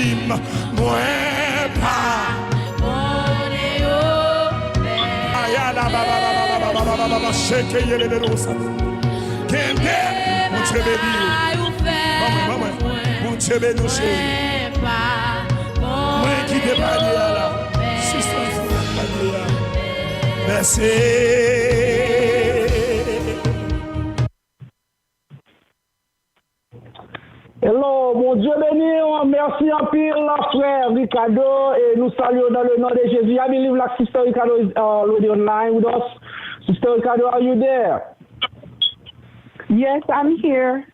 victime, moi pas. Mon Dieu béni. Mon Dieu béni. Moi qui déballe là. Merci. Hello, mon Dieu béni, merci en pile, frère Ricardo, et nous saluons dans le nom de Jésus. I believe like Sister Ricardo is already online with us. Sister Ricardo, are you there? Yes, I'm here.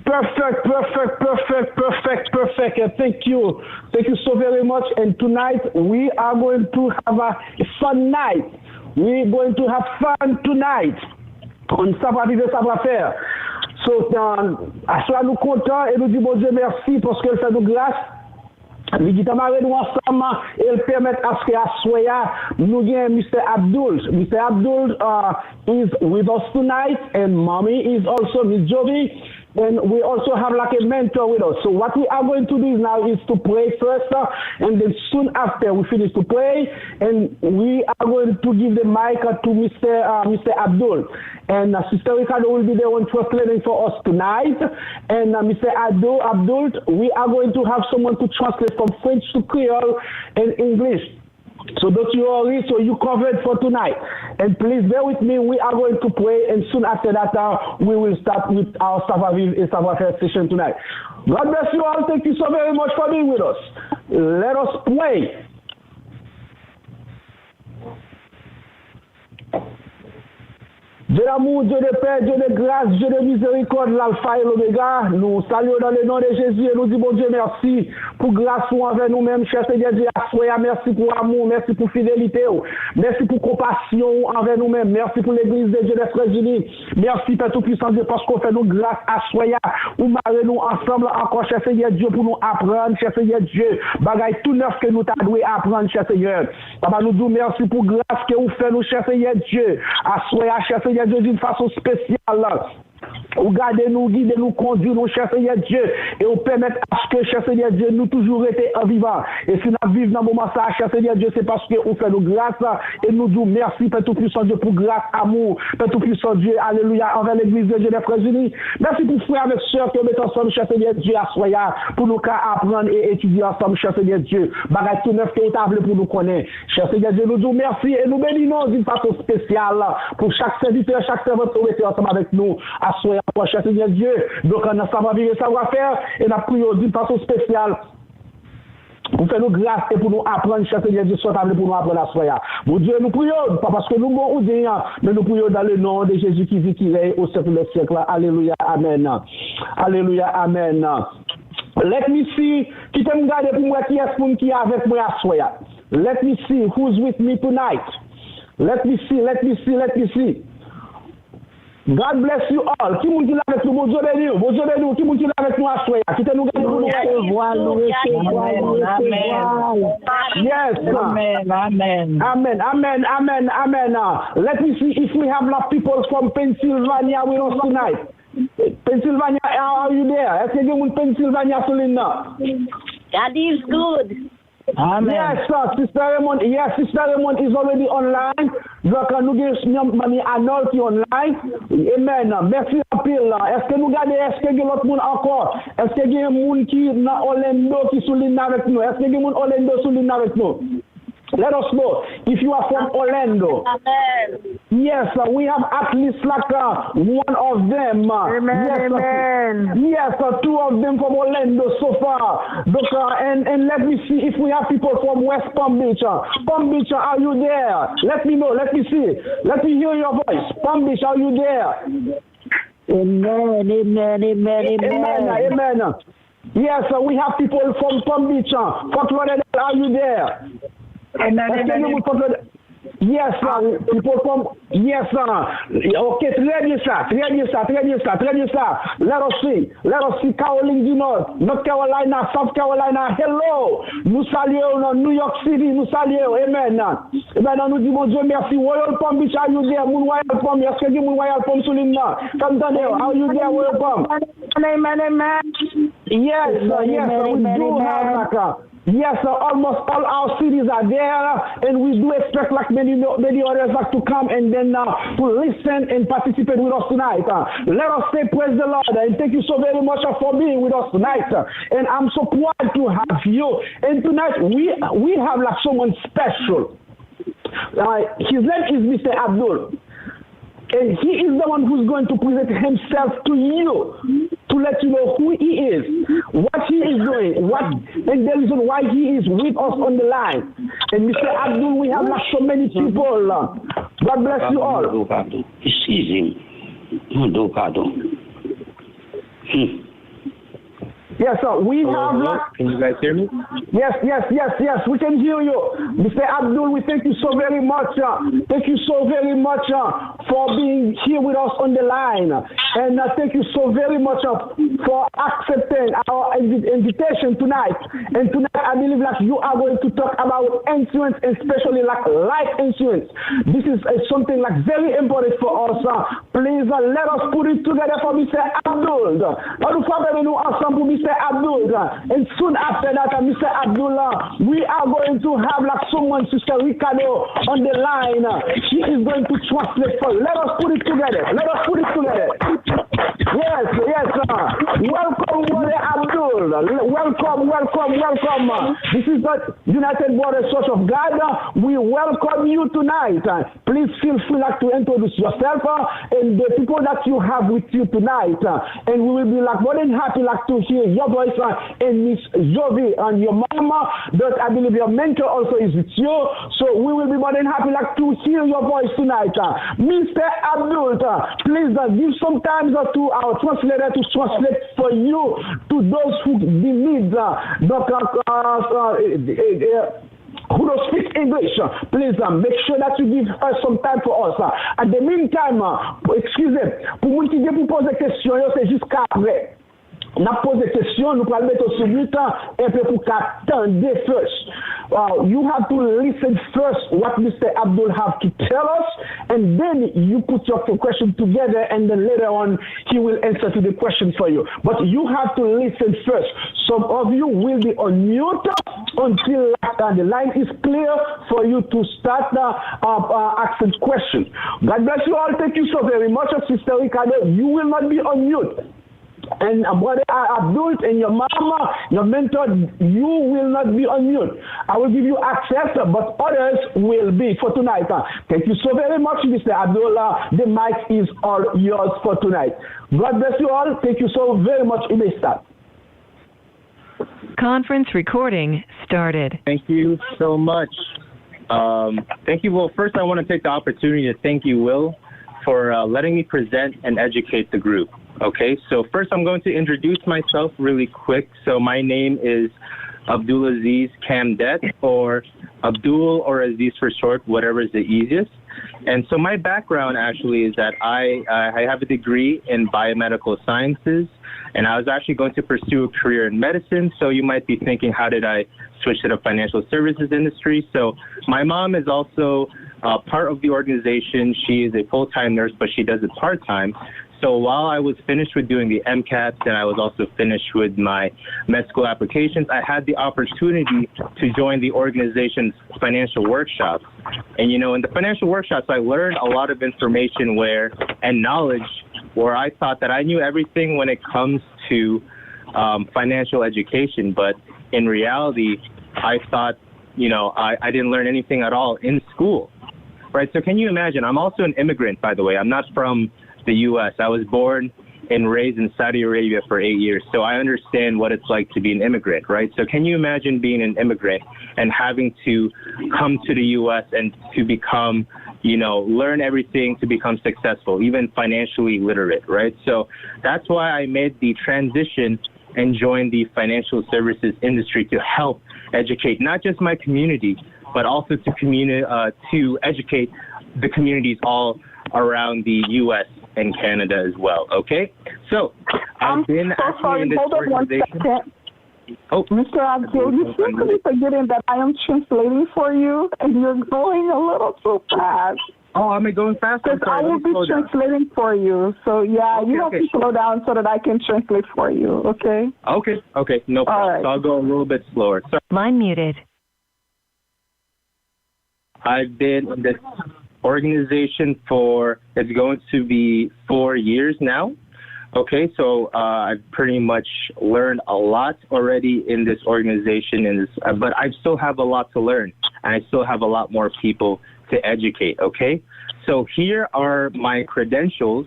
Perfect. Thank you so very much. And tonight we are going to have a fun night. We're going to have fun tonight on Savoir Vivre, Savoir Faire. So, à cela nous comptons et nous disons bon Dieu merci parce qu'elle fait nous grâce. Nous disons nous ensemble et elle permet à ce qu'à Soya nous gagnons Mr. Abdul. Mr. Abdul is with us tonight and mommy is also Miss Jovi. And we also have like a mentor with us. So what we are going to do now is to pray first, and then soon after we finish to pray, and we are going to give the mic to Mr. Abdul. And Sister Ricardo will be the one translating for us tonight. And Mr. Abdul, we are going to have someone to translate from French to Creole and English. So don't you worry, so you covered for tonight. And please bear with me, we are going to pray, and soon after that, we will start with our Savoir Vivre et Savoir Faire session tonight. God bless you all. Thank you so very much for being with us. Let us pray. Dieu d'amour, Dieu de paix, Dieu de grâce, Dieu de miséricorde, l'alpha et l'oméga, nous saluons dans le nom de Jésus et nous disons bon Dieu merci pour grâce envers nous-mêmes, cher Seigneur Dieu, merci pour amour, merci pour fidélité, merci pour compassion envers nous-mêmes, merci pour l'église de Dieu des Frères Unis, merci Père Tout-Puissant Dieu parce qu'on fait nous grâce à Soya, ou marrer nous ensemble encore, cher Seigneur Dieu, pour nous apprendre, cher Seigneur Dieu, bagaille tout neuf que nous t'avons apprendre, cher Seigneur. Papa, nous disons merci pour grâce que vous faites nous, cher Seigneur Dieu, à Soya, cher Seigneur Dieu, d'une façon spéciale. Ou gardez-nous, guidez-nous, conduisez-nous, cher Seigneur Dieu, et vous permettez à ce que, cher Seigneur Dieu, nous toujours été en vivant. Et si nous vivons dans le moment ça, cher Seigneur Dieu, c'est parce que vous faites nous grâce, et nous disons merci, Père Tout-Puissant Dieu, pour grâce, amour, Père Tout-Puissant Dieu, alléluia, envers l'église de Dieu des Frères Unis. Merci pour frères avec sœurs qui ont mis ensemble, cher Seigneur Dieu, à Soya, pour nous apprendre et étudier ensemble, cher Seigneur Dieu. Bagaille tout neuf que vous avez pour nous connaître. Cher Seigneur Dieu, nous disons merci et nous bénissons d'une façon spéciale pour chaque serviteur, chaque servante qui est ensemble avec nous, à Soya, cher Seigneur Dieu. Donc, on a savoir vivre, savoir faire, et nous prions d'une façon spéciale pour faire nous grâce et pour nous apprendre, cher Seigneur Dieu, soit pour nous apprendre à Soya. Mon Dieu, nous prions, pas parce que nous sommes mais nous prions dans le nom de Jésus qui vit, qui règne au siècle des siècles. Alléluia, amen. Alléluia, amen. Let me see, qui t'aime garder pour moi, qui est qui est avec moi à Soya. Let me see who's with me tonight. Let me see. God bless you all. Qui moun qui l'a avec nous, bon Dieu béni, qui moun qui l'a avec nous à Soya, qui te nous garde pour nous recevoir. Yes. Amen. Let me see if we have enough people from Pennsylvania with us tonight. Pennsylvania, are you there? Est-ce que vous êtes Pennsylvania, Solina? God is good. Amen. Yes, sir. Sister Raymond is already online. Donc, nous avons Mamie Arnold qui est online. Amen. Merci à pile. Est-ce que nous regardons, est-ce qu'il y a l'autre monde encore? Est-ce qu'il y a un monde qui est dans Orlando qui souligne avec nous? Est-ce qu'il y a un monde Orlando souligne avec nous? Let us know if you are from Orlando. Amen. Yes, we have at least like one of them. Amen. Yes, two of them from Orlando so far. And let me see if we have people from West Palm Beach. Palm Beach, are you there? Let me know. Let me see. Let me hear your voice. Palm Beach, are you there? Amen. Yes, we have people from Palm Beach. Fort Lauderdale, are you there? Yes, people from yes, okay, très bien ça. Let us see Caroline du Nord, North Carolina, South Carolina. Hello, nous saluons New York City, nous saluons, amen. Et maintenant nous disons Dieu merci. Royal Palm Beach, are you there? Mon Royal Palm, est-ce que mon Royal Palm souligne là? How you there, Royal Palm? Amen. Yes, sir. Yes, sir. We do have like yes, sir. Almost all our cities are there, and we do expect like many others like to come and then to listen and participate with us tonight. Let us say praise the Lord and thank you so very much for being with us tonight. And I'm so proud to have you. And tonight we have like someone special. His name is Mr. Abdul. And he is the one who's going to present himself to you, to let you know who he is, what he is doing, and the reason why he is with us on the line. And Mr. Abdul, we have like so many people. God bless you all. Excuse him. Yes, sir. We have like... Can you guys hear me? Yes. We can hear you. Mr. Abdul, we thank you so very much. Thank you so very much for being here with us on the line. And thank you so very much for accepting our invitation tonight. And tonight, I believe like you are going to talk about insurance, especially like life insurance. This is something like very important for us. Please let us put it together for Mr. Abdul. Mr. Abdul, and soon after that, Mr. Abdullah, we are going to have like someone, Sister Ricardo, on the line. She is going to translate for. Let us put it together. Yes, welcome, Brother Abdul. Welcome. This is the United Brothers Church of God. We welcome you tonight. Please feel free like to introduce yourself and the people that you have with you tonight. And we will be like more than happy like to hear your voice and Miss Jovi and your mama, that I believe your mentor also is with you. So we will be more than happy like to hear your voice tonight. Mr. Abdul, please give some time to our translator to translate for you to those who need who don't speak English. Please make sure that you give us some time for us. At the meantime, excusez, pour vous qui vient pour poser question, c'est jusqu'à après. N'a posé question, nous allons mettre sur mute et puis pour qu'attendre first. You have to listen first what Mr. Abdul have to tell us, and then you put your question together, and then later on he will answer to the question for you. But you have to listen first. Some of you will be on mute until the line is clear for you to start asking questions. God bless you all. Thank you so very much, Sister Ricardo. You will not be on mute. And Brother Abdul and your mama, your mentor, you will not be on mute. I will give you access, but others will be for tonight. Thank you so very much, Mr. Abdullah. The mic is all yours for tonight. God bless you all. Thank you so very much. You may start. Conference recording started. Thank you so much. Thank you. Well, first I want to take the opportunity to thank you, Will, for letting me present and educate the group. Okay, so first I'm going to introduce myself really quick. So my name is Abdulaziz Kamdet, or Abdul or Aziz for short, whatever is the easiest. And so my background actually is that I have a degree in biomedical sciences, and I was actually going to pursue a career in medicine. So you might be thinking, how did I switch to the financial services industry? So my mom is also part of the organization. She is a full-time nurse, but she does it part-time. So while I was finished with doing the MCATs and I was also finished with my med school applications, I had the opportunity to join the organization's financial workshops. And, you know, in the financial workshops, I learned a lot of information and knowledge where I thought that I knew everything when it comes to financial education. But in reality, I thought, you know, I didn't learn anything at all in school. Right. So can you imagine? I'm also an immigrant, by the way. I'm not from the U.S. I was born and raised in Saudi Arabia for 8 years, so I understand what it's like to be an immigrant, right? So can you imagine being an immigrant and having to come to the U.S. and to become, you know, learn everything to become successful, even financially literate, right? So that's why I made the transition and joined the financial services industry to help educate not just my community, but also to educate the communities all around the U.S. and Canada as well, okay? So, I've been actually in this organization. Oh, Mr. Abdul, you seem to be forgetting that I am translating for you, and you're going a little too fast. Oh, am I going fast? Because I will be translating for you. So, yeah, Okay, you have to slow down so that I can translate for you, okay? Okay, no problem. Right. So I'll go a little bit slower. So Line muted. I've been in this organization it's going to be 4 years now. Okay, so I've pretty much learned a lot already in this organization, but I still have a lot to learn, and I still have a lot more people to educate, okay? So here are my credentials.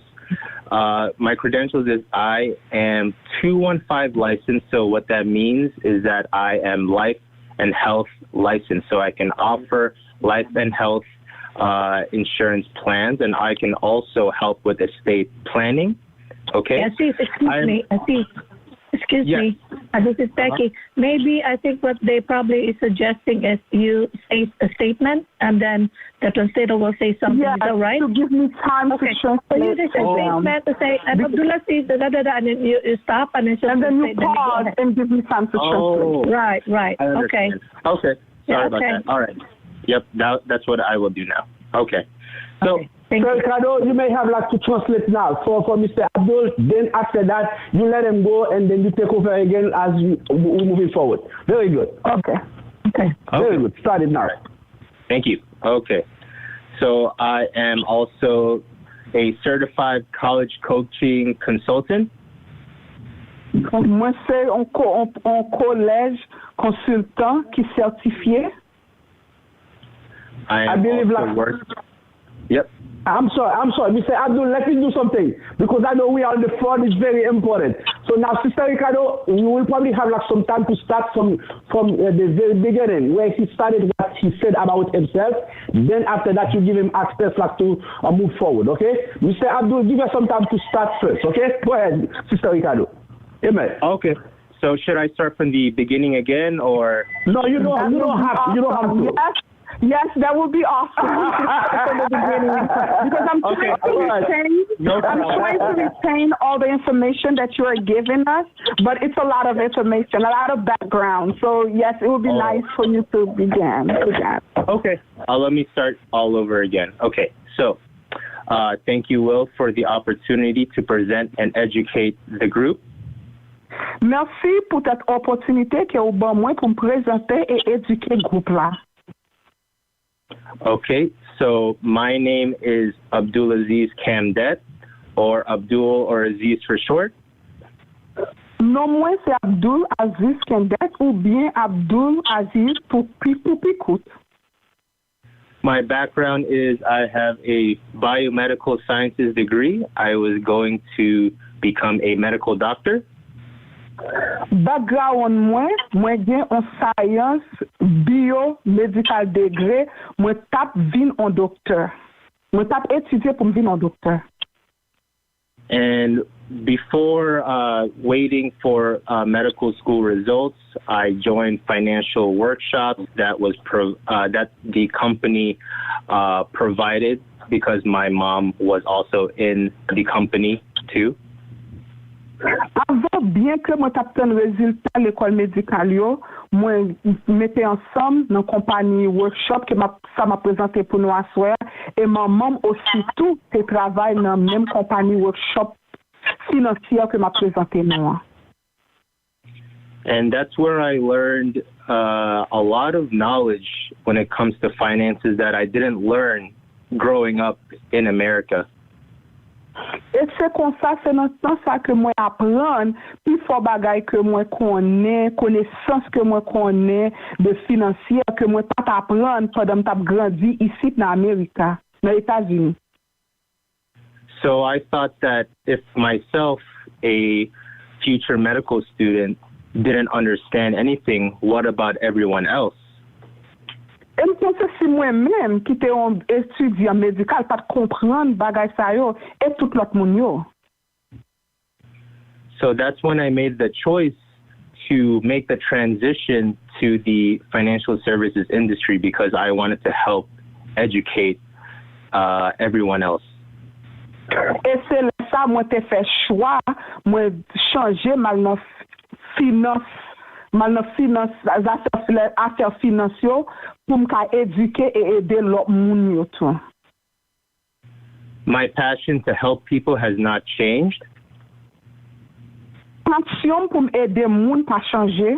My credentials is I am 215 licensed, so what that means is that I am life and health licensed, so I can offer life and health insurance plans, and I can also help with estate planning. Okay. Excuse me. Excuse Yes. me. This is Becky. Maybe I think what they probably is suggesting is you say a statement and then the translator will say something. Yeah, is that right? to give me time to translate. So you just say statement to say, and Abdullah says and then you stop and then you pause and give me time to translate. Right. Okay. Okay. Sorry about okay. that. All right. Yep. That's what I will do now. Okay. So. Okay. Thank Sir you. Ricardo, you may have like to translate now for Mr. Abdul. Then after that, you let him go and then you take over again as we're moving forward. Very good. Okay. Very good. Start it now. Thank you. Okay. So I am also a certified college coaching consultant. Moi, c'est un collège consultant qui est certifié. I believe also like... work. Yep. I'm sorry. Mr. Abdul, let me do something because I know we are on the phone. It's very important. So now, Sister Ricardo, we will probably have like some time to start from the very beginning where he started what he said about himself. Then after that, you give him access like to move forward. Okay, Mr. Abdul, give us some time to start first. Okay, go ahead, Sister Ricardo. Amen. Okay. So should I start from the beginning again, or? No, you don't have to. Yes, that would be awesome. From the beginning, because I'm trying to retain all the information that you are giving us, but it's a lot of information, a lot of background. So yes, it would be nice for you to begin. Okay, let me start all over again. Okay, so thank you, Will, for the opportunity to present and educate the group. Merci pour cette opportunité que vous avez moi pour me présenter et éduquer le groupe là. Okay, so my name is Abdulaziz Kamdet, or Abdul or Aziz for short. Non, moi c'est Abdul Aziz Kamdet ou bien Abdul Aziz pour Picout. My background is I have a biomedical sciences degree. I was going to become a medical doctor. Background moi gen en science biomedical degré, moi tap vin en docteur. Moi tap étudier pour me vin en docteur. And before waiting for medical school results, I joined financial workshops that that the company provided because my mom was also in the company too. Avant bien que moi tap ten résultat l'école médicale yo, moi mettais ensemble dans compagnie workshop que ça m'a présenté pour nous asseoir et maman aussi tout te travaille dans même compagnie workshop financière que m'a présenté moi. And that's where I learned a lot of knowledge when it comes to finances that I didn't learn growing up in America. Et c'est comme ça, c'est dans ça que moi apprends, plus fort bagay que moi connais, connaissance que moi connais de financier que moi pas apprendre pendant que j'ai grandi ici dans l'Amérique, dans les États-Unis. So I thought that if myself, a future medical student, didn't understand anything, what about everyone else? Et je pense que si moi-même, qui était un étudiant médical, pas comprendre bagay sa yo, et tout l'autre moun yo. So that's when I made the choice to make the transition to the financial services industry because I wanted to help educate everyone else. Et c'est ça, moi, te fait choix, moi, changer mal finance, affaires financières pour me éduquer et aider l'autre monde tout. My passion to help people has not changed. Passion pour aider moun pas changer.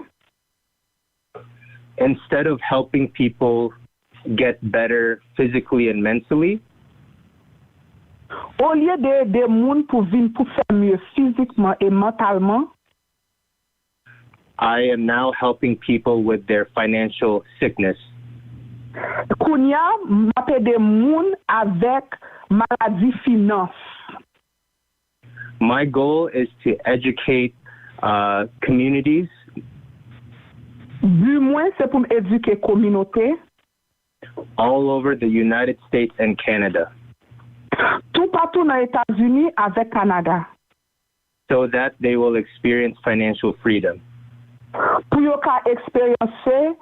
Instead of helping people get better physically and mentally, Au lieu d'aider moun pour vivre pour faire mieux physiquement et mentalement, I am now helping people with their financial sickness. Kounya m'a aidé moun avec maladie finance. My goal is to educate communities Du moins, c'est pour éduquer communauté all over the United States and Canada tout partout dans les États-Unis avec Canada. so that they will experience financial freedom. Pour yo ka expériencer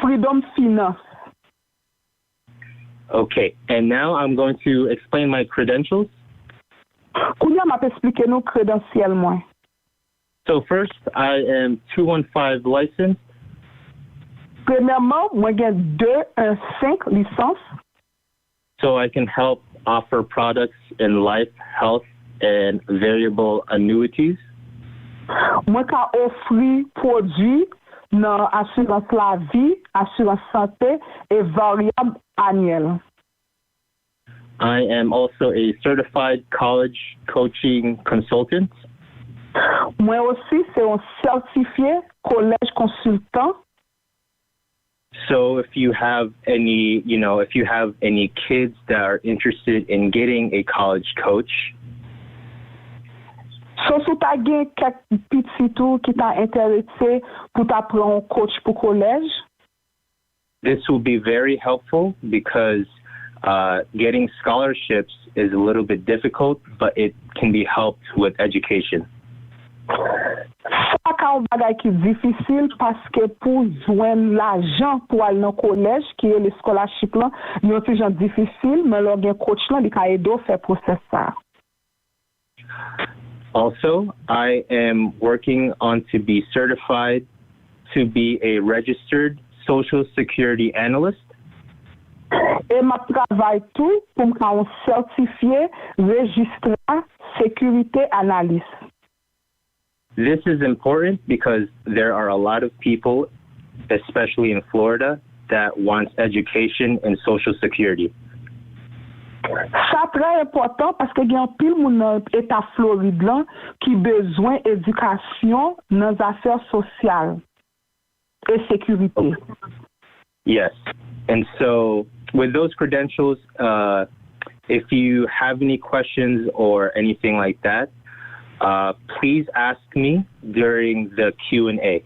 freedom finance. Okay, and now I'm going to explain my credentials. Kounya m'a expliqué nous crédentiel moi. So first, I am 215 licensed. Premièrement, moi j'ai 215 licences. So I can help offer products in life, health, and variable annuities. Moi ka offrir produits dans assurance la vie, assurance santé et variable annuelle. I am also a certified college coaching consultant. Moi aussi c'est un certifié collège consultant. So if you have any, if you have any kids that are interested in getting a college coach, So, si tu as quelques petits tours qui t'a intéressé pour t'apprendre un coach pour collège, this will be very helpful because getting scholarships is a little bit difficult, but it can be helped with education. ça c'est un bagage qui est difficile parce que pour joindre l'argent pour aller dans le collège, qui est le scholarship, là, il y a un petit difficile, mais là, il y a un coach là, qui a aidé à faire process ça. Also, I am working on to be certified to be a registered Social Security analyst. Et ma travail tout pour me faire un certifié registré sécurité analyste. This is important because there are a lot of people, especially in Florida, that want education in Social Security. Ça très important parce que il y a un pile moun dans état Floride là qui besoin éducation dans les affaires sociales et sécurité. Yes. And so with those credentials, if you have any questions or anything like that, please ask me during the Q&A.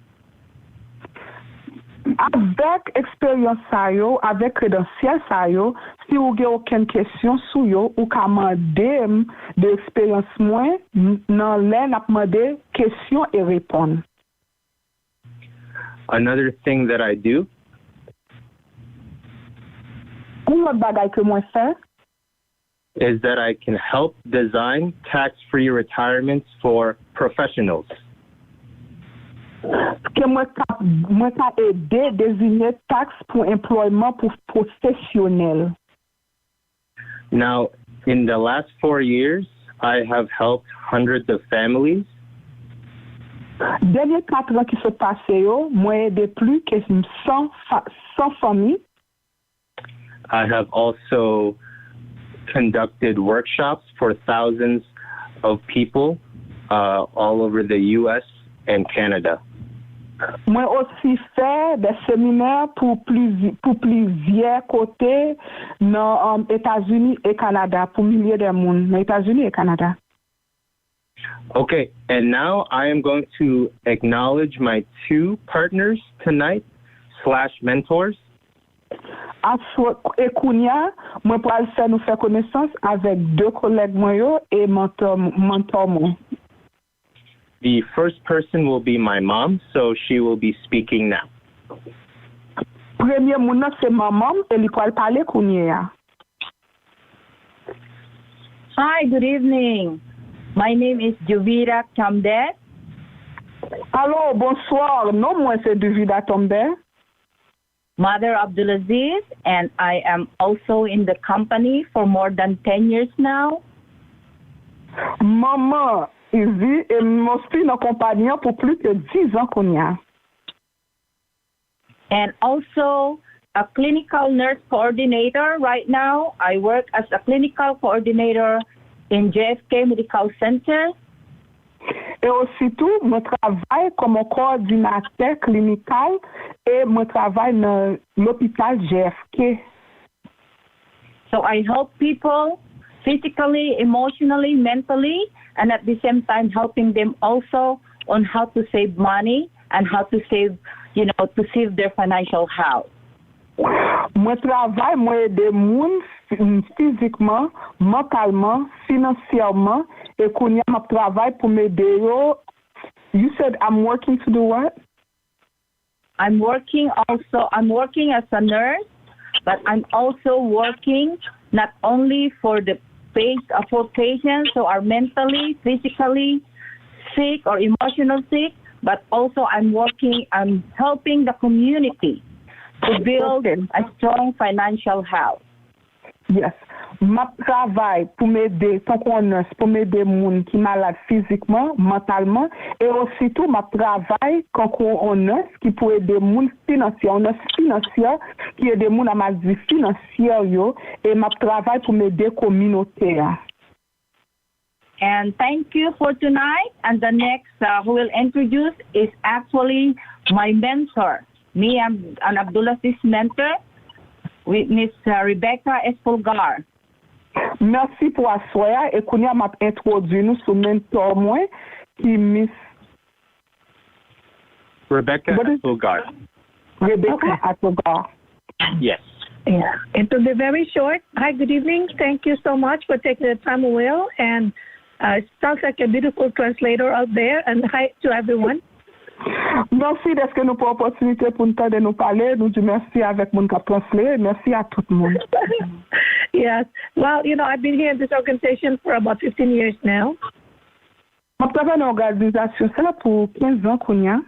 Avec expérience ça yo, avec crédentiel ça yo, si vous avez aucune question sur yo ou ka mande de expérience moins, nan lè n'a demandé question et répondre. Another thing that I do Un autre bagay que moi fais, is that I can help design tax-free retirements for professionals. que moi ka aider désigner taxe pour employement pour professionnel. Now, in the last 4 years, I have helped hundreds of families. Dernier 4 ans qui se passé yo, moi aidé plus que 100 familles. I have also conducted workshops for thousands of people all over the U.S. and Canada. Moi aussi fait des séminaires pour plusieurs côtés dans États-Unis et Canada, pour milliers de monde dans États-Unis et Canada. Okay, and now I am going to acknowledge my 2 partners tonight / mentors. Et Kounia, moi pour faire nous faire connaissance avec 2 collègues moi et mentor moi. The first person will be my mom, so she will be speaking now. Premier moun c'est maman, elle va parler Kounia. Hi, good evening. My name is Juvira Kamdet. Allô, bonsoir. Non, moi c'est Juvira Tombe. mother of Abdulaziz, and I am also in the company for more than 10 years now. Maman Izzy et moi suis dans compagnie pour plus que 10 ans qu'on y a. And also a clinical nurse coordinator. Right now, I work as a clinical coordinator in JFK Medical Center. Et aussitôt, je travaille comme coordinateur clinical et je travaille dans l'hôpital JFK. So I help people physically, emotionally, mentally, and at the same time helping them also on how to save money and how to save, to save their financial health. Moi travaille, moi aide les gens physiquement, mentalement, financièrement, et qu'on y a mon travail pour m'aider. You said I'm working to do what? I'm working as a nurse, but I'm also working not only for patients who are mentally, physically sick or emotional sick, but also I'm helping the community to build a strong financial health. Yes. Ma travail pour m'aider, tant qu'on nurse, pour m'aider les gens qui sont malades physiquement, mentalement, et aussi tout ma travail quand on nurse qui peut aider les gens financièrement, on nurse financière qui aide les gens à maladie financière et ma travail pour m'aider communauté. And thank you for tonight. And the next who will introduce is actually my mentor. Me, I'm an Abdulaziz mentor with Miss Rebecca Espulgar. Merci pour asseoir et qu'on a introduit nous sur mentor moi qui Miss Rebecca Espulgar. Rebecca Espulgar. Yes. Yeah, it will be very short. Hi, good evening. Thank you so much for taking the time, Will. And it sounds like a beautiful translator out there. And hi to everyone. Merci d'être que nous pour l'opportunité pour nous de nous parler. Nous disons merci avec mon qui a translé. Merci à tout le monde. Yes. Well, I've been here in this organization for about 15 years now. Je travaille dans l'organisation ça pour 15 ans qu'on y a.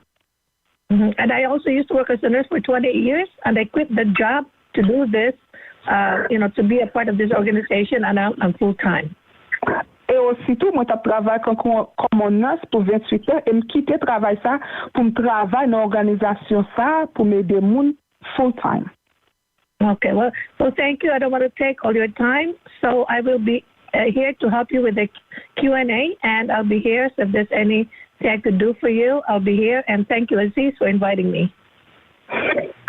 And I also used to work as a nurse for 28 years, and I quit the job to do this, to be a part of this organization, and I'm full-time. Et aussitôt, moi, je travaille comme nurse pour 28 ans et je quitte le travail ça pour me travailler dans l'organisation ça pour m'aider les gens full-time. Okay, well, so thank you. I don't want to take all your time, so I will be here to help you with the Q&A, and I'll be here, so if there's anything I could do for you, I'll be here, and thank you, Aziz, for inviting me.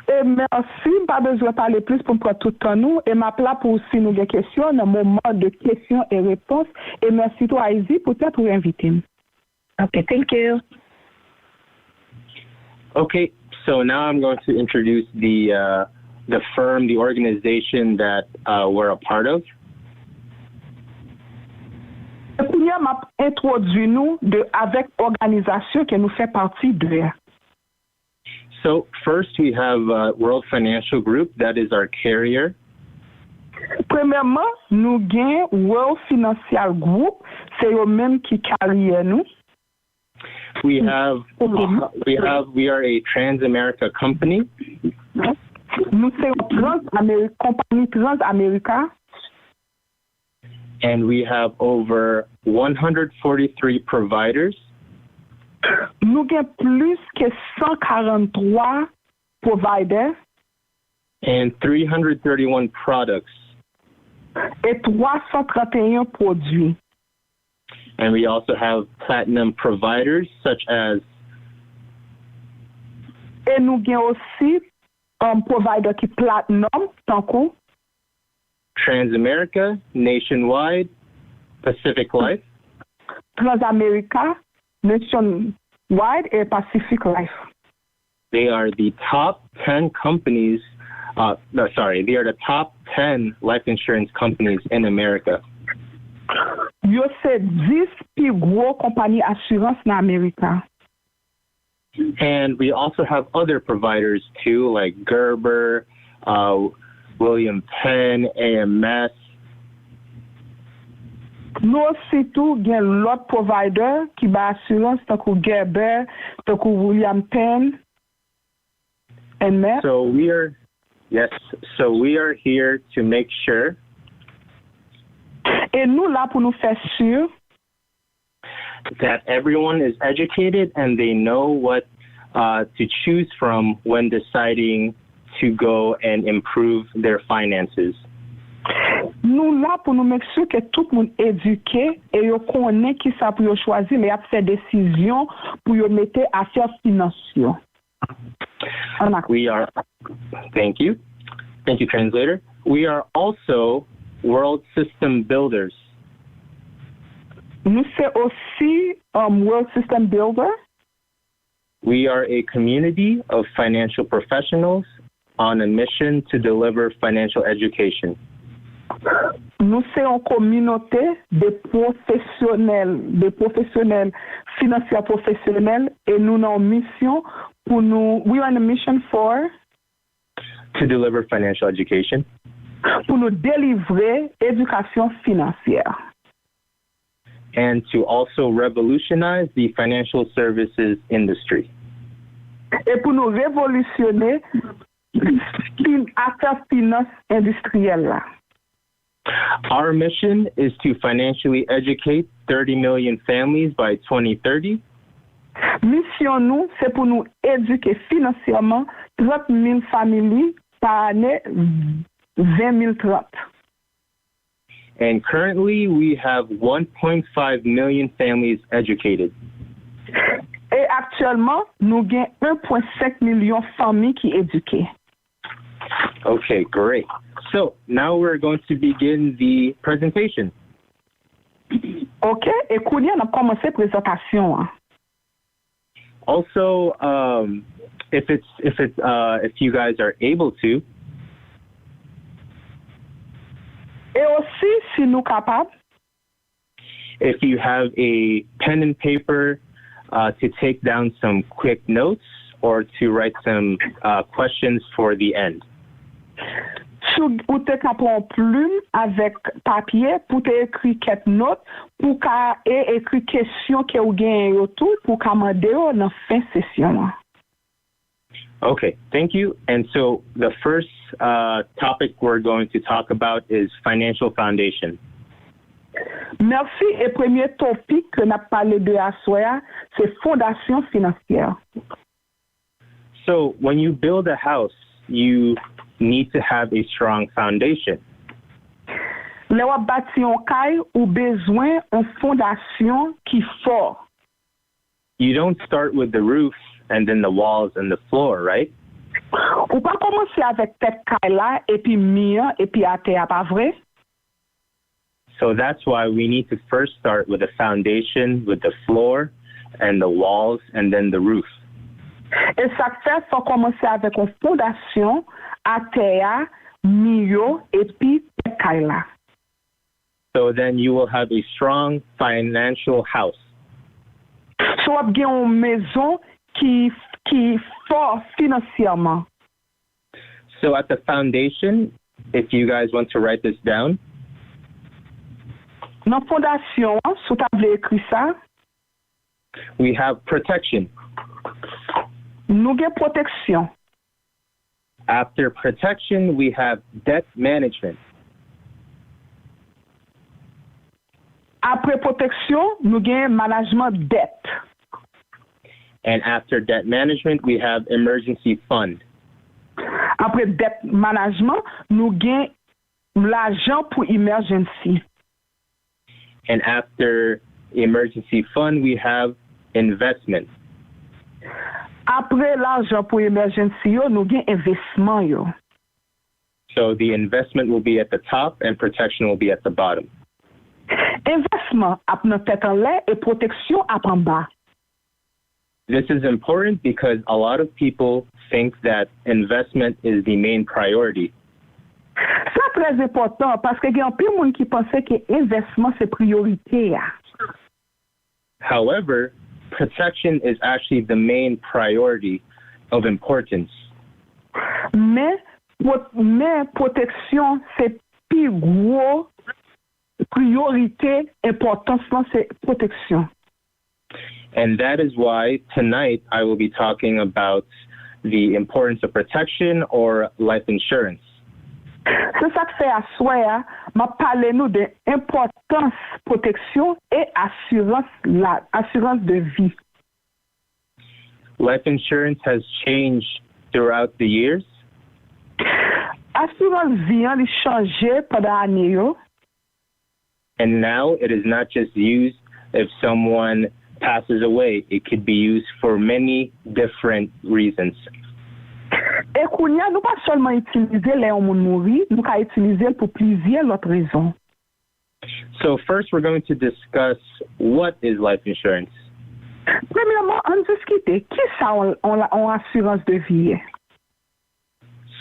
Et merci, pas besoin de parler plus pour me prendre tout le temps nous. Et ma place pour aussi nous des questions, dans le moment de questions et réponses. Et merci toi, Aziz, peut-être vous inviter. Okay, thank you. Okay, so now I'm going to introduce the firm, the organization that we're a part of. Et m'a introduit nous avec organisation que nous fait partie de. So first we have World Financial Group, that is our carrier. Premièrement, nous gagnons World Financial Group, c'est eux-mêmes qui carrièrent nous. We are a Trans-America company. Nous sommes une compagnie Trans-America. And we have over 143 providers. Nous avons plus que 143 providers. And 331 products. Et 331 produits. And we also have platinum providers such as. Et nous avons aussi un provider qui platinum, tant que Transamerica, Nationwide, Pacific Life. Transamerica, Nationwide, and Pacific Life. They are the top 10 companies. They are the top 10 life insurance companies in America. Yo c'est 10 plus gros compagnies assurance in America. And we also have other providers too, like Gerber, William Penn, AMS. Nous aussi tout gain l'autre provider qui ba assurance tant que Gerber, tant que William Penn, and MERCI. So we are Yes, so we are here to make sure. Et nous là pour nous faire sûr that everyone is educated and they know what to choose from when deciding to go and improve their finances. Nous là pour nous make sure que tout le monde éduqué et yo connaît qui ça pour yo choisir les faire décision pour yo mettre affaires financières. We are, thank you, translator. We are also world system builders. Nous c'est aussi world system builder. We are a community of financial professionals on a mission to deliver financial education. Nous c'est une communauté de professionnels financiers professionnels et nous avons une mission pour nous. We are on a mission for to deliver financial education. Pour nous délivrer éducation financière. And to also revolutionize the financial services industry. Et pour nous révolutionner affaires finance industrielle. Our mission is to financially educate 30 million families by 2030. Mission nous, c'est pour nous éduquer financièrement 30 000 familles par année 2030. And currently, we have 1.5 million families educated. Et actuellement, nous avons 1,5 million de familles qui sont éduquées. Okay, great. So now we're going to begin the presentation. Okay, et Kounia, on a commencé la présentation. Also, if you guys are able to. Et aussi, si nous capables. If you have a pen and paper to take down some quick notes or to write some questions for the end. Si vous te prendre plume avec papier pour te écrire quelques notes pour écrire questions que vous gagnez autour pour commander dans fin session. Okay, thank you. And so the first topic we're going to talk about is financial foundation. Merci. Et premier topic que n'a parlé de assoya, c'est fondation financière. So when you build a house, you need to have a strong foundation. Le wap bâti yon kay ou besoin une fondation qui fort. You don't start with the roof and then the walls and the floor, right? Ou pas commencer avec tête kay là et puis mur et puis à terre, pas vrai? So that's why we need to first start with a foundation, with the floor and the walls and then the roof. Et ça fait faut commencer avec une fondation à terre, mur et puis tête kay là. So then you will have a strong financial house. So wap gen une maison qui fort financièrement. So at the foundation, if you guys want to write this down. Dans fondation, sous table écrit ça. We have protection. Nous gen protection. After protection, we have debt management. Après protection, nous gen management dette. And after debt management, we have emergency fund. Après debt management, nous gen l'argent pour emergency. And after emergency fund, we have investment. Après l'argent pour emergency yo, nous gen investissement yo. So the investment will be at the top and protection will be at the bottom. Investissement ap nan tête en l'air et protection ap en bas. This is important because a lot of people think that investment is the main priority. C'est très important parce que il y a un peu de monde qui pensait que investissement c'est priorité. However, protection is actually the main priority of importance. Mais protection c'est plus gros priorité importance c'est protection. And that is why tonight I will be talking about the importance of protection or life insurance. C'est ça que fait à soi, m'a parlé nous de importance protection et assurance de vie. Life insurance has changed throughout the years. Assurance vie a changé pendant l'année yo. And now it is not just used if someone passes away. It could be used for many different reasons. Et kounya nous pas seulement utiliser les hommes mourir, nous ka utiliser pour plusieurs autres raisons. So first we're going to discuss what is life insurance. Premièrement, on discute qui ça on assurance de vie.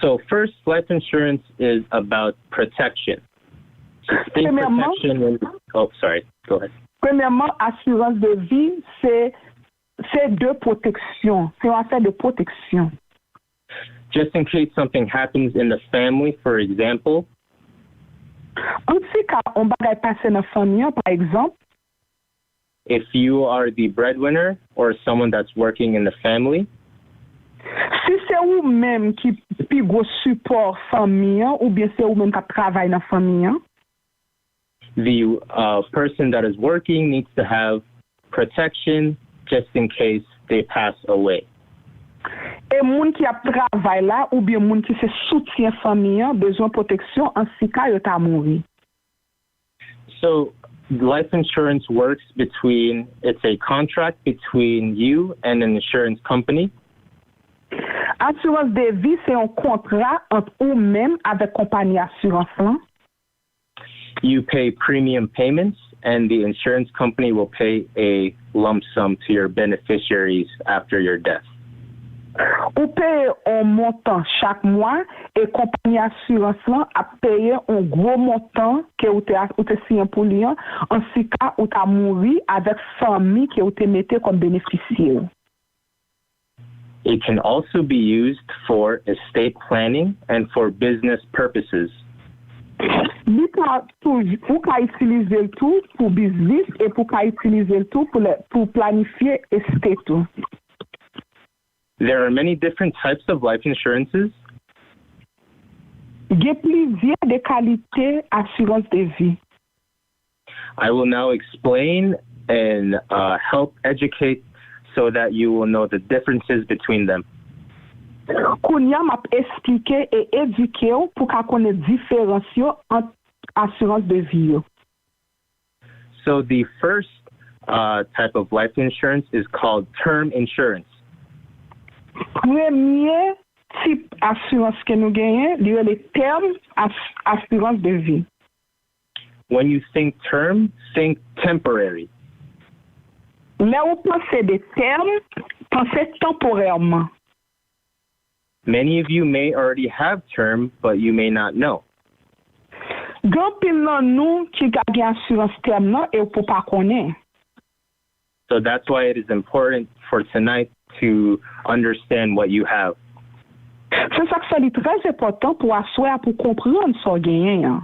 So first, life insurance is about protection. Protection. Oh, sorry. Go ahead. Premièrement, assurance de vie, c'est de protection. C'est un affaire de protection. Just in case something happens in the family, for example. En si ka on bagay passe dans famille, par exemple. If you are the breadwinner or someone that's working in the family. Si c'est ou même qui pi gros support famille ou bien c'est ou même qui travaille dans famille. The person that is working needs to have protection just in case they pass away. Et moun qui a travail là ou bien moun qui se soutient famille besoin protection en si cas yo ta mouri. So life insurance works it's a contract between you and an insurance company. Assurance de vie c'est un contrat entre ou même avec compagnie assurance là. You pay premium payments and the insurance company will pay a lump sum to your beneficiaries after your death. Ou paye un montant chaque mois et compagnie assurance là a payé un gros montant que ou te signé pour lui en si cas ou ta mouri avec famille que ou te mette comme bénéficiaire. It can also be used for estate planning and for business purposes. Pour qu'à utiliser le tout pour business et pour qu'à utiliser le tout pour planifier estate. There are many different types of life insurances. Il y a plusieurs de qualités assurance de vie. I will now explain and help educate so that you will know the differences between them. Kounya m'a expliqué et éduqué pour qu'on connaisse différence entre assurance de vie. So the first type of life insurance is called term insurance. Premier type assurance que nous gagnons, c'est le terme assurance de vie. When you think term, think temporary. Là où pensez des termes, pensez temporairement. Many of you may already have term, but you may not know. Grand pile nan nous qui gagne assurance terme nan et pour pas connaître. So that's why it is important for tonight to understand what you have. C'est ça que c'est très important pour asseoir pour comprendre ce gagnant.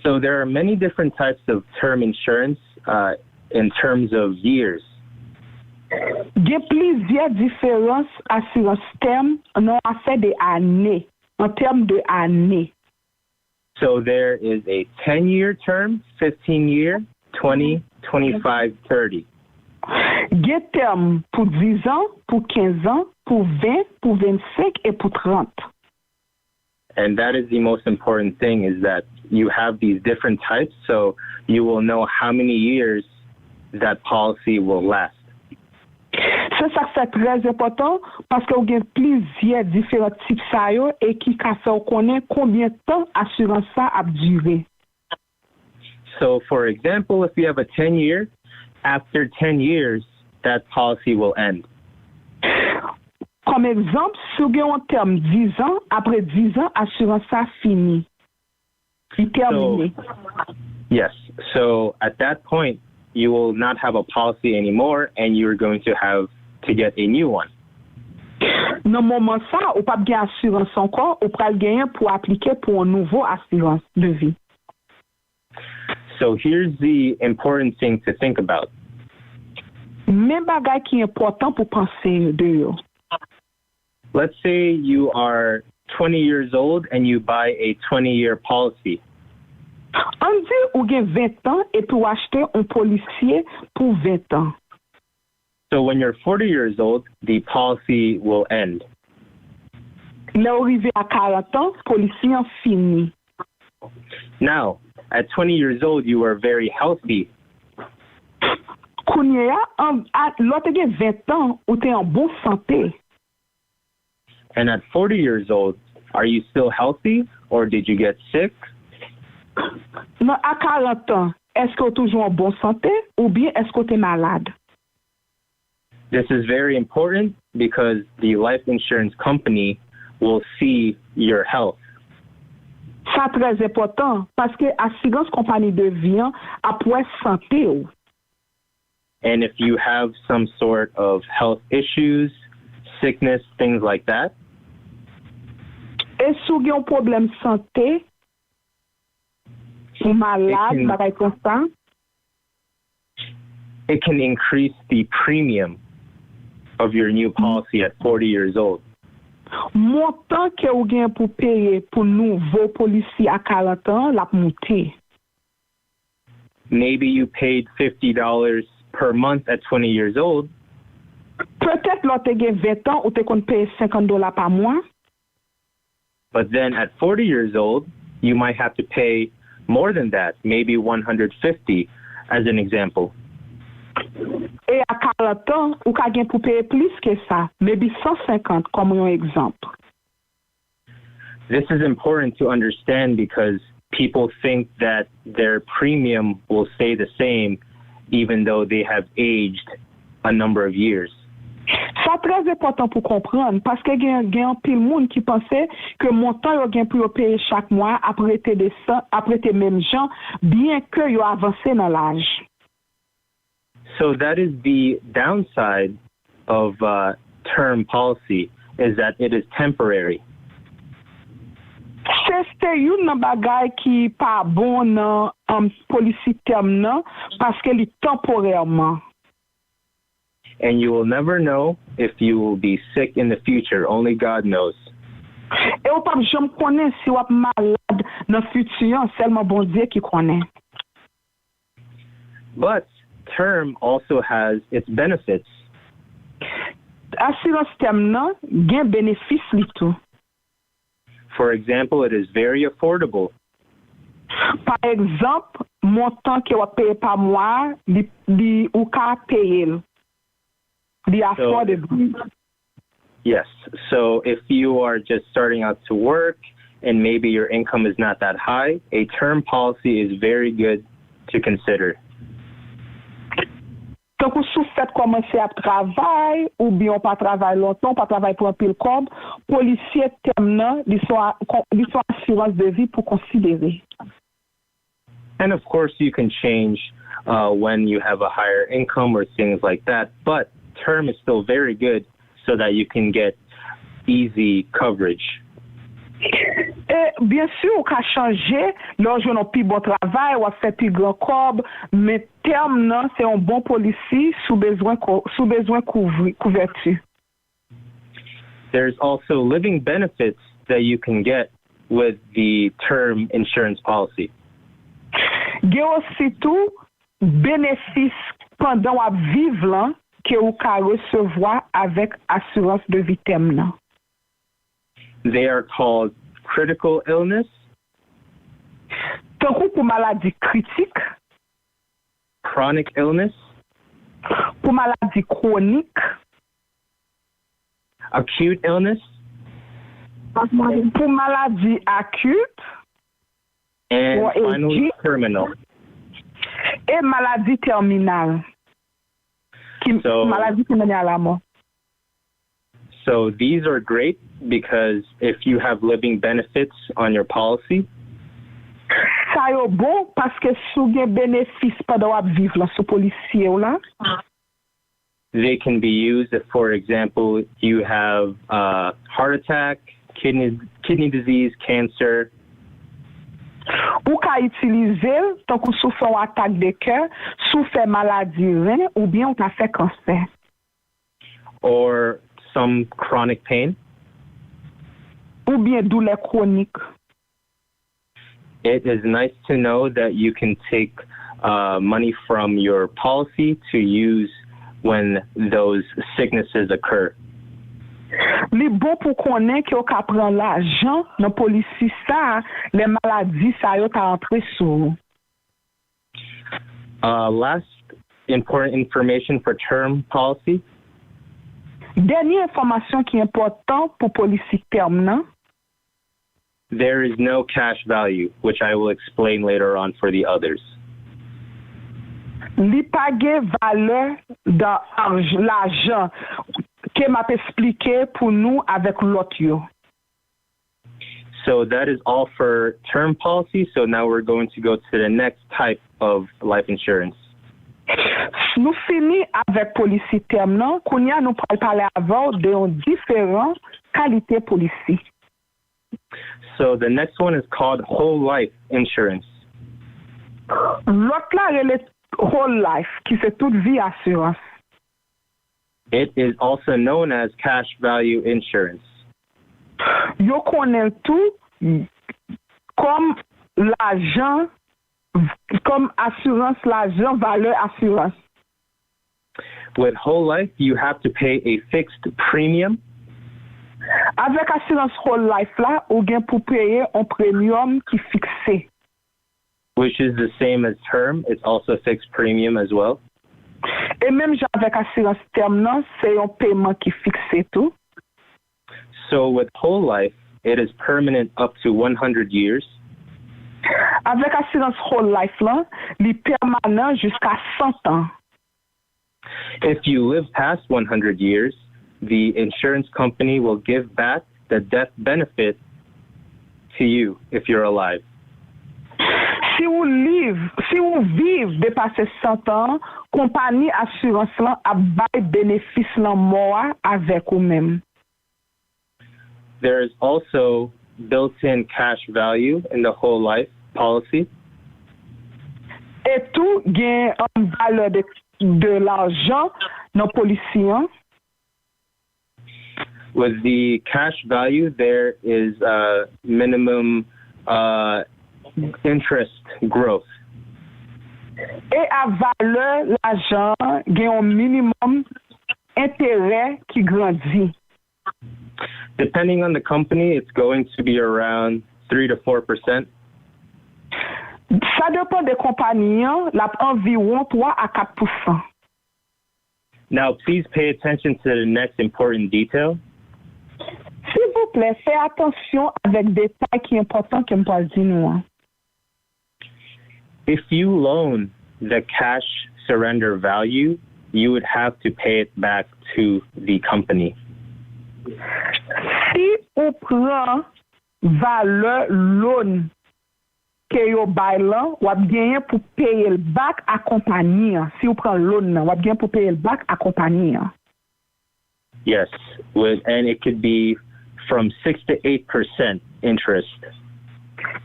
So there are many different types of term insurance in terms of years. Il y a plusieurs différences assurance terme non affaire de années, en termes de années. So there is a 10-year term, 15-year, 20, 25, 30. Il y a terme pour 10 ans, pour 15 ans, pour 20, pour 25 et pour 30. And that is the most important thing, is that you have these different types, so you will know how many years that policy will last. C'est ça que c'est très important parce qu'il y a plusieurs différents types ça et qui fait connaître combien de temps assurance ça a duré. So for example, if you have a 10-year, after 10 years, that policy will end. Comme exemple, si vous avez un terme 10 ans, après 10 ans, assurance ça fini. Il terminé. Yes. So at that point, you will not have a policy anymore, and you're going to have to get a new one. Dans le moment ça, ou pas bien assurance encore, ou pas le gagner pour appliquer pour un nouveau assurance de vie. So here's the important thing to think about. Même bagay qui est important pour penser de yo. let's say you are 20 years old and you buy a 20-year policy. On dit ou gen 20 ans et pour acheter un policier pour 20 ans. So when you're 40 years old, the policy will end. Là arrivé à 40 ans, policier en fini. Now, at 20 years old, you are very healthy. Kounye ya, l'autre gen 20 ans ou t'es en bonne santé. And at 40 years old, are you still healthy or did you get sick? Non, à 40 ans, est-ce que tu es toujours en bonne santé ou bien est-ce que tu es malade? This is very important because the life insurance company will see your health. Ça très important parce que assurance compagnie de vie a pour santé ou. And if you have some sort of health issues, sickness, things like that, et si vous avez un problème santé, ou malade, bagay comme ça, it can increase the premium of your new policy at 40 years old. montant que vous avez pour payer pour nouveau policier à 40 ans, la monter. Maybe you paid $50 per month at 20 years old. Peut-être l'autre avez 20 ans ou tu comptes payer $50 par mois. But then at 40 years old, you might have to pay more than that, maybe 150 as an example. Et à 40 ans, ou ka gen pour payer plus que ça, maybe 150 comme un exemple. This is important to understand because people think that their premium will stay the same even though they have aged a number of years. C'est très important pour comprendre parce que gen un pile monde qui pensait que montant yo gen pour payer chaque mois après te même gens bien que yo avancé dans l'âge. So that is the downside of term policy, is that it is temporary. C'est une bagay qui pas bon dans policy terme nan parce que li temporairement. And you will never know if you will be sick in the future. Only God knows. Et ou pas jamais connaît si ou malade dans futur, seulement bon Dieu qui connaît. But term also has its benefits. Assurance terme nan gen bénéfice li tout. For example, it is very affordable. Par exemple, montant que ou paye par mois, li ou ka payer. Li affordable. Yes. So if you are just starting out to work and maybe your income is not that high, a term policy is very good to consider. Donc, si vous faites commencer à travailler, ou bien pas travailler longtemps, pas travailler pour un pile cob, policier terme, ils sont assurance de vie pour considérer. And of course, you can change when you have a higher income or things like that, but term is still very good so that you can get easy coverage. Et bien sûr, on peut changer, lorsqu'on a un plus bon travail, on a fait plus grand cob, mais terme, non, c'est un bon policier sous besoin couverture. There's also living benefits that you can get with the term insurance policy. Il y a aussi tout bénéfice pendant à vivre là que vous pouvez recevoir avec assurance de vie terme. They are called critical illness. Tant pour maladie critique, Chronic illness. pour maladie chronique, Acute illness. pour maladie acute, And Or finally, terminal. et maladie terminale. Maladie terminale à mort. So these are great because if you have living benefits on your policy, Ça est bon parce que si vous avez bénéfice pendant à vivre là, ce policier là, they can be used if, for example, you have heart attack, kidney disease, cancer. ou ka utiliser tant que souffre une attaque de cœur, souffre maladie rein ou bien on a fait cancer. Or some chronic pain. ou bien douleur chronique. It is nice to know that you can take money from your policy to use when those sicknesses occur. Li bon pour connaître que ou ka prend l'argent dans policy ça, les maladies ça yo ta rentré sous. Last important information for term policy. Dernière information qui est importante pour policy terme nan. There is no cash value, which I will explain later on for the others. Li pa gen valeur dans l'argent que m'a expliqué pour nous avec l'autre yo. So that is all for term policy. So now we're going to go to the next type of life insurance. Nous fini avec policy terme nan, kounya nous parler avant de différentes qualités policy. So the next one is called whole life insurance. L'autre là relè whole life qui c'est toute vie assurance. It is also known as cash value insurance. Yo connaît tout comme l'argent, comme assurance, l'argent, valeur assurance. With whole life, you have to pay a fixed premium. Avec assurance whole life là, ou gen pour payer un premium qui fixé. Which is the same as term. It's also a fixed premium as well. Et même avec assurance terme non, c'est un paiement qui fixé tout. So with whole life, it is permanent up to 100 years. Avec assurance whole life là, li permanent jusqu'à 100 ans. If you live past 100 years, the insurance company will give back the death benefit to you if you're alive. Si vous vivez dépasser 100 ans, compagnie assurance là a bail bénéfice là mort avec vous même. There is also built-in cash value in the whole life policy. Et tout gain en valeur de l'argent dans policy. With the cash value, there is a minimum interest growth. Et à valeur, l'argent gagne un minimum intérêt qui grandit. Depending on the company, it's going to be around 3 to 4%. Ça dépend des compagnies, là environ 3 à 4%. Now, please pay attention to the next important detail. S'il vous plaît, faites attention avec des détails qui sont importants que je peux dire nous. If you loan the cash surrender value, you would have to pay it back to the company. Si on prend valeur loan que yo bay là, ou bien pour payer le back à compagnie. Si on prend loan, ou bien pour payer le back à compagnie. Yes, and it could be from 6 to 8% interest.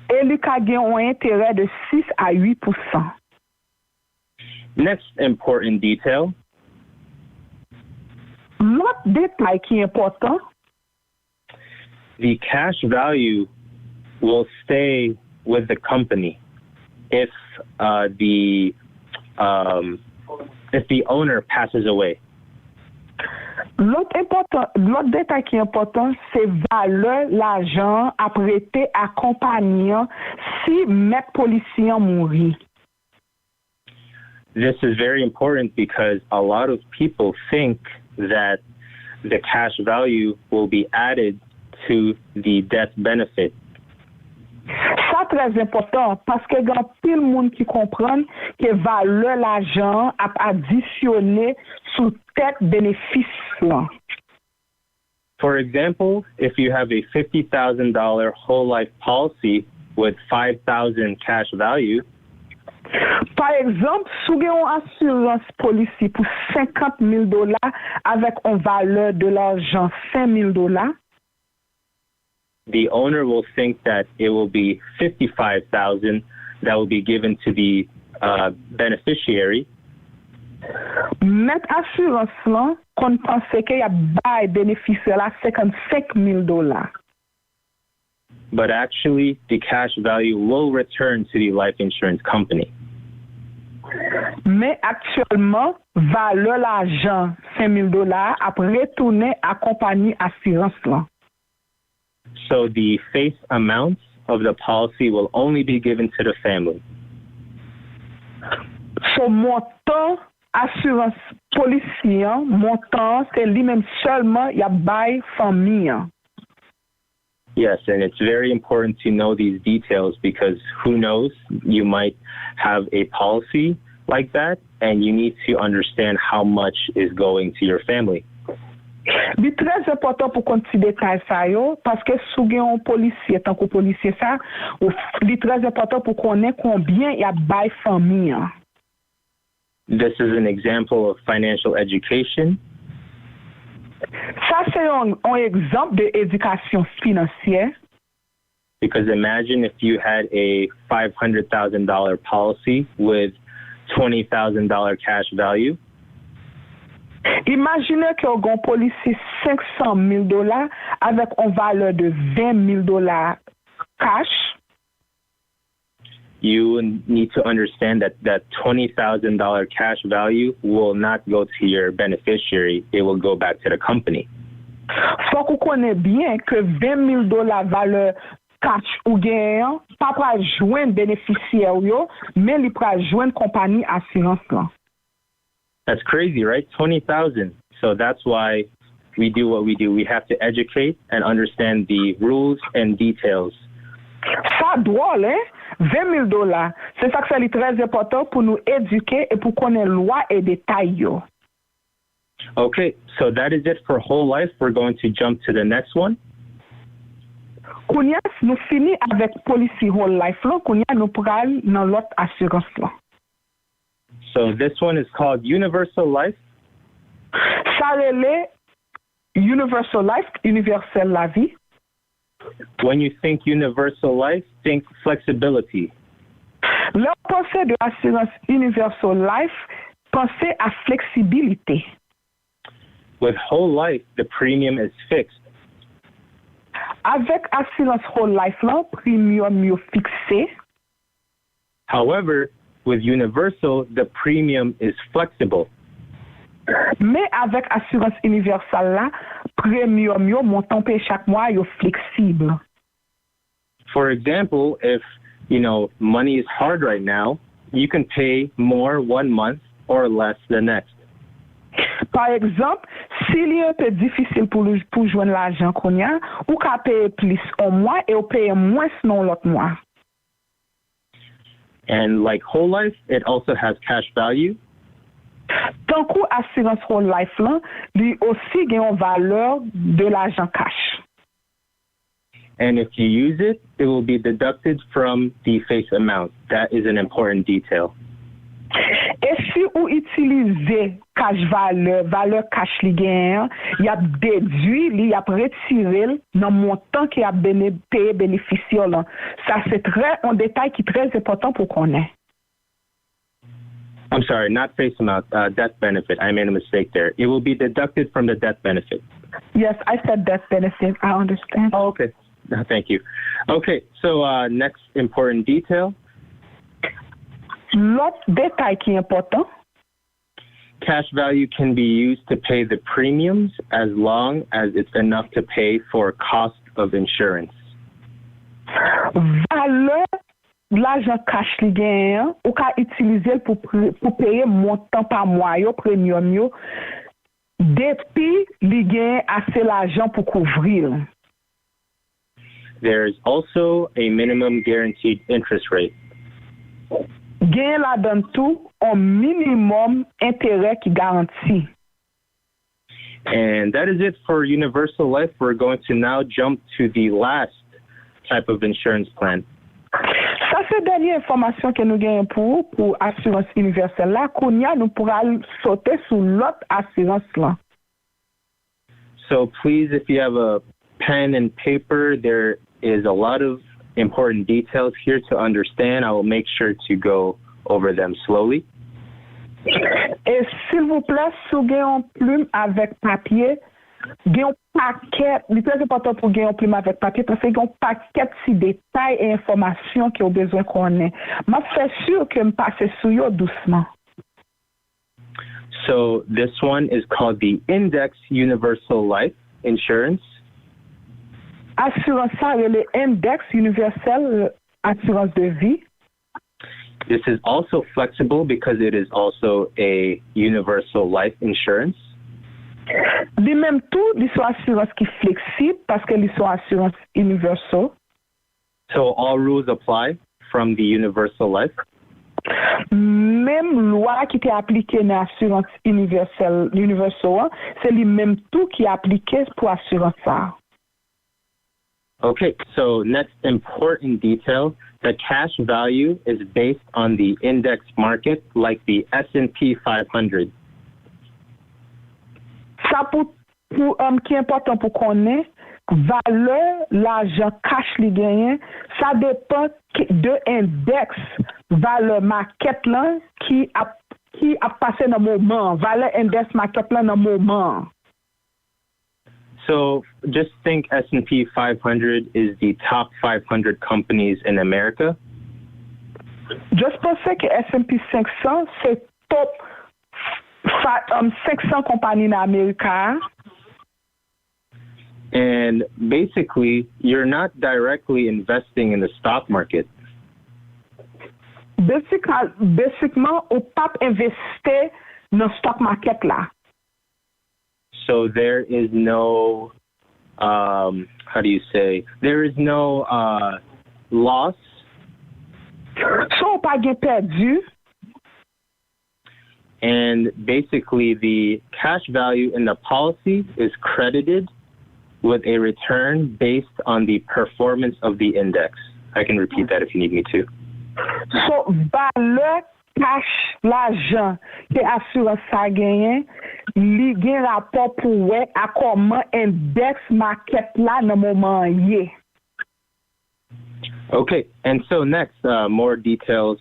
Et il a un intérêt de 6 à 8%. Next important detail. L'autre détail qui est important, the cash value will stay with the company if the owner passes away. L'autre détail qui est important, c'est valeur l'argent à prêter à compagnie si maître policier mourit. This is very important because a lot of people think that the cash value will be added to the death benefit. Ça très important parce que il y a pile monde qui comprend que valeur l'argent a additionné sous tête bénéfice là. For example, if you have a $50,000 whole life policy with $5,000 cash value, par exemple, si vous avez une assurance policy pour $50,000 avec une valeur de l'argent $5,000, the owner will think that it will be $55,000 that will be given to the beneficiary. Mettre assurance là, qu'on pense qu'il y a bail bénéficiaire là $55,000. but actually the cash value will return to the life insurance company. Mais actuellement, valeur l'argent $5,000 a retourné à compagnie assurance là. So the face amount of the policy will only be given to the family. So montant assurance policier, montant c'est lui-même seulement y a bail famille. Yes, and it's very important to know these details because who knows, you might have a policy like that and you need to understand how much is going to your family. C'est très important pour qu'on ti détail ça yo parce que sou gen un policier tant que policier ça, c'est très important pour connaître combien y a bail famille. This is an example of financial education. Ça c'est un exemple d'éducation financière. Because imagine if you had a $500,000 policy with $20,000 cash value. Imaginez que un policier $500,000 avec une valeur de $20,000 cash. You need to understand that $20,000 cash value will not go to your beneficiary. It will go back to the company. Faut qu'on connaisse bien que $20,000 valeur cash ou gain, pas pour joindre bénéficiaire yo, mais li pour joindre compagnie assurance là. That's crazy, right? 20,000. So that's why we do what we do. We have to educate and understand the rules and details. Ça drôle, hein? $20,000. C'est ça que c'est très important pour nous éduquer et pour connaître loi et détails yo. Okay, so that is it for whole life. We're going to jump to the next one. Kounya, nous fini avec policy whole life là, kounya nous pral dans l'autre assurance là. So this one is called Universal Life. Ça relève Universal Life, universel la vie. When you think universal life, think flexibility. Lorsque pensez de assurance Universal Life, pensez à flexibilité. With whole life, the premium is fixed. Avec assurance whole life là, premium yo fixé. However, with universal, the premium is flexible. Mais avec assurance universelle là, premium yo montant pay chaque mois yo flexible. For example, if money is hard right now, you can pay more one month or less the next. Par exemple, s'il est un peu difficile pour joindre l'argent qu'on a, ou ka payer plus un mois et ou payer moins non l'autre mois. And like whole life, it also has cash value. Tant que assurance whole life là, lui aussi gagne une valeur de l'argent cash. And if you use it, it will be deducted from the face amount. That is an important detail. Et si vous utilisez cash valeur cash li gagne, il y a déduit, il y a retiré dans montant qui a payé bénéficiaire là. Ça c'est un détail qui est très important pour connaître. I'm sorry, not face amount, death benefit. I made a mistake there. It will be deducted from the death benefit. Yes, I said death benefit. I understand. Oh, okay. Thank you. Okay, so next important detail. L'autre détail qui est important. Cash value can be used to pay the premiums as long as it's enough to pay for cost of insurance. Valeur l'argent cash li gagne, ou ka utiliser pour payer montant par mois yo premium yo depuis li gagne assez l'argent pour couvrir. There is also a minimum guaranteed interest rate. Gagne la donne tout un minimum intérêt qui garantit. And that is it for universal life. We're going to now jump to the last type of insurance plan. Ça c'est la dernière information que nous gagnons pour assurance universelle là. Kounya nous pourra sauter sur l'autre assurance là. So please, if you have a pen and paper, there is a lot of important details here to understand. I will make sure to go over them slowly. Et s'il vous plaît, si vous avez une plume avec papier, gen un paquet, c'est très important pour gagner un plume avec papier parce que gen un paquet si détails et informations que vous besoin qu'on ait. M'a fait sûr que me passer sur yo doucement. So this one is called the Index Universal Life Insurance. Assurance ça, le Index Universel Assurance de vie. This is also flexible because it is also a universal life insurance. De même tout, ils sont assurance qui est flexible parce que ils sont assurance universal. So all rules apply from the universal life. Même loi qui est appliquée dans l'assurance universelle, c'est le même tout qui est appliqué pour assurance ça. Okay, so next important detail, the cash value is based on the index market like the S&P 500. Ça qui est important pour connaître, valeur, l'argent cash li gagne, ça dépend de index, valeur market là qui a passé dans le moment, valeur index market là dans le moment. So just think S&P 500 is the top 500 companies in America. Juste penser que S&P 500 c'est top 500 compagnies en Amérique. And basically, you're not directly investing in the stock market. Basically, on pas investir dans le stock market là. So there is no, how do you say? There is no loss. So on pas gain perdu. And basically, the cash value in the policy is credited with a return based on the performance of the index. I can repeat that if you need me to. So, valeur cash l'argent que assurance ça gagne, li gen rapport pour ouais à comment index market là dans moment yé. Okay, and so next, more details.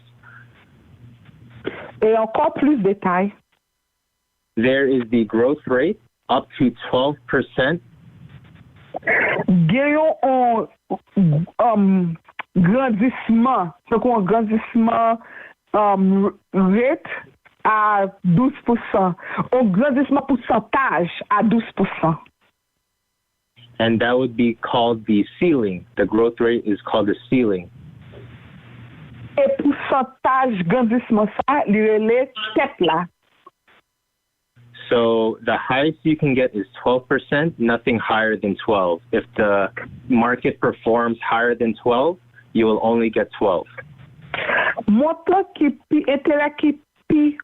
Et encore plus de détails. There is the growth rate up to 12%. Gagnons un grandissement, donc un grandissement rate à 12%, un grandissement pourcentage à 12%. And that would be called the ceiling. The growth rate is called the ceiling. Et pourcentage grandissement ça, il relève tête là. So the highest you can get is 12%, nothing higher than 12. If the market performs higher than 12, you will only get 12. Montant qui intérêt qui pi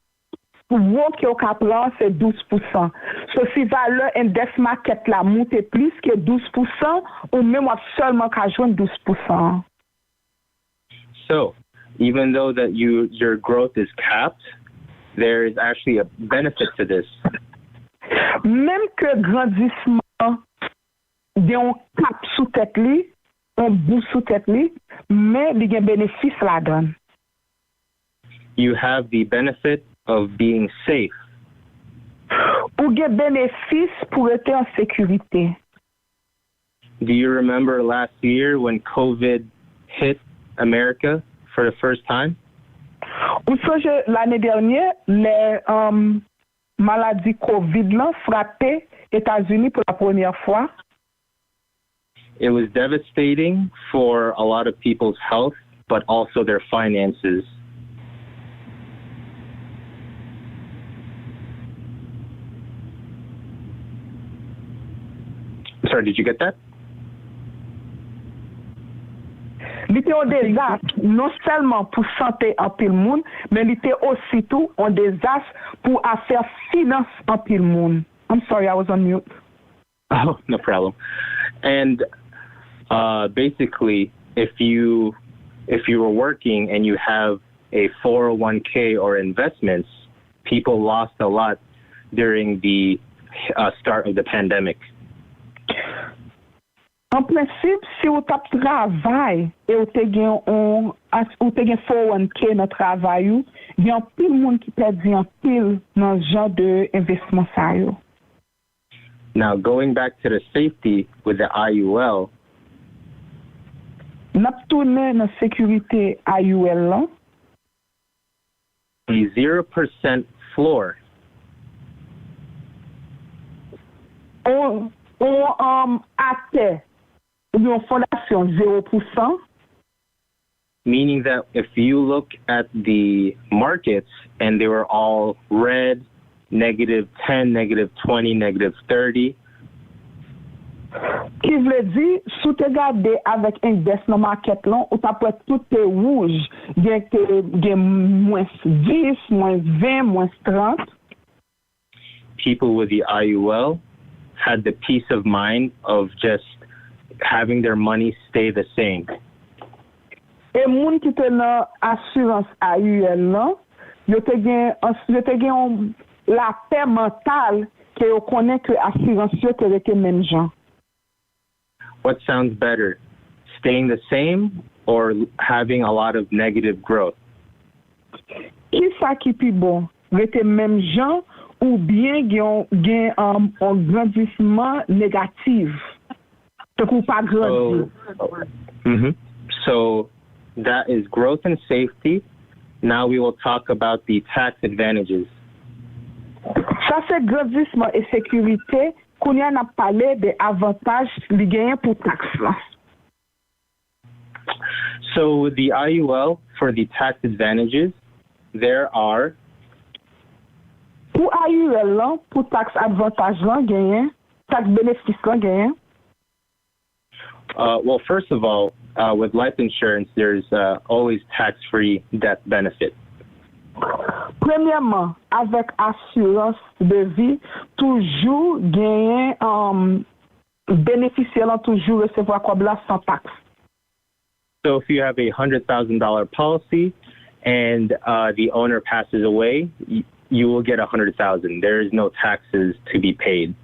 gros qui au caplan c'est 12%. So si valeur index market là monte plus que 12% ou même seulement qu'à joindre 12%. So even though that your growth is capped, there is actually a benefit to this. Même que grandissement d'un cap sous tête li, un bout sous tête li, mais il y a un bénéfice là-dedans. You have the benefit of being safe. Ou gen bénéfice pour être en sécurité. Do you remember last year when COVID hit America for the first time? Ou songe l'année dernière, les maladies COVID là frappé États-Unis pour la première fois. It was devastating for a lot of people's health, but also their finances. Sorry, did you get that? Il était un désastre, non seulement pour santé en pile monde, mais il était aussi tout un désastre pour affaires finance en pile monde. I'm sorry, I was on mute. Oh, no problem. And basically, if you were working and you have a 401k or investments, people lost a lot during the start of the pandemic. En principe, si vous travaillez et vous avez un 401k dans le travail, il y a plus de monde qui perd un pile dans ce genre d'investissement. Now, going back to the safety with the IUL, n'a tourné dans sécurité IUL là. A 0% floor. On acte une fondation 0%. Meaning that if you look at the markets and they were all red, -10, -20, -30. Qui veut dire, si tu regardes avec index dans le market, ou tu peux tout est rouge, il y a -10, -20, -30. People with the IUL had the peace of mind of just having their money stay the same. Et les gens qui ont l'assurance IUL, ils ont la paix mentale qu'ils connaissent que l'assurance est avec les mêmes gens. What sounds better, staying the same or having a lot of negative growth? Qui ça qui est plus bon, avec les mêmes gens ou bien gain un grandissement négatif, donc pas grandir. So that is growth and safety. Now we will talk about the tax advantages. Ça c'est grandissement et sécurité. Qu'on y a parlé des avantages li gagnent pour taxe. So with the IUL, for the tax advantages, there are. Pour IUL, pour taxe avantage gagnent, taxe bénéfice gagnent. Well, first of all, with life insurance, there's always tax-free death benefit. Premièrement, avec assurance de vie, toujours gagner bénéficiaire toujours recevoir comme là sans taxe. So if you have a $100,000 policy and the owner passes away, you will get $100,000. There is no taxes to be paid.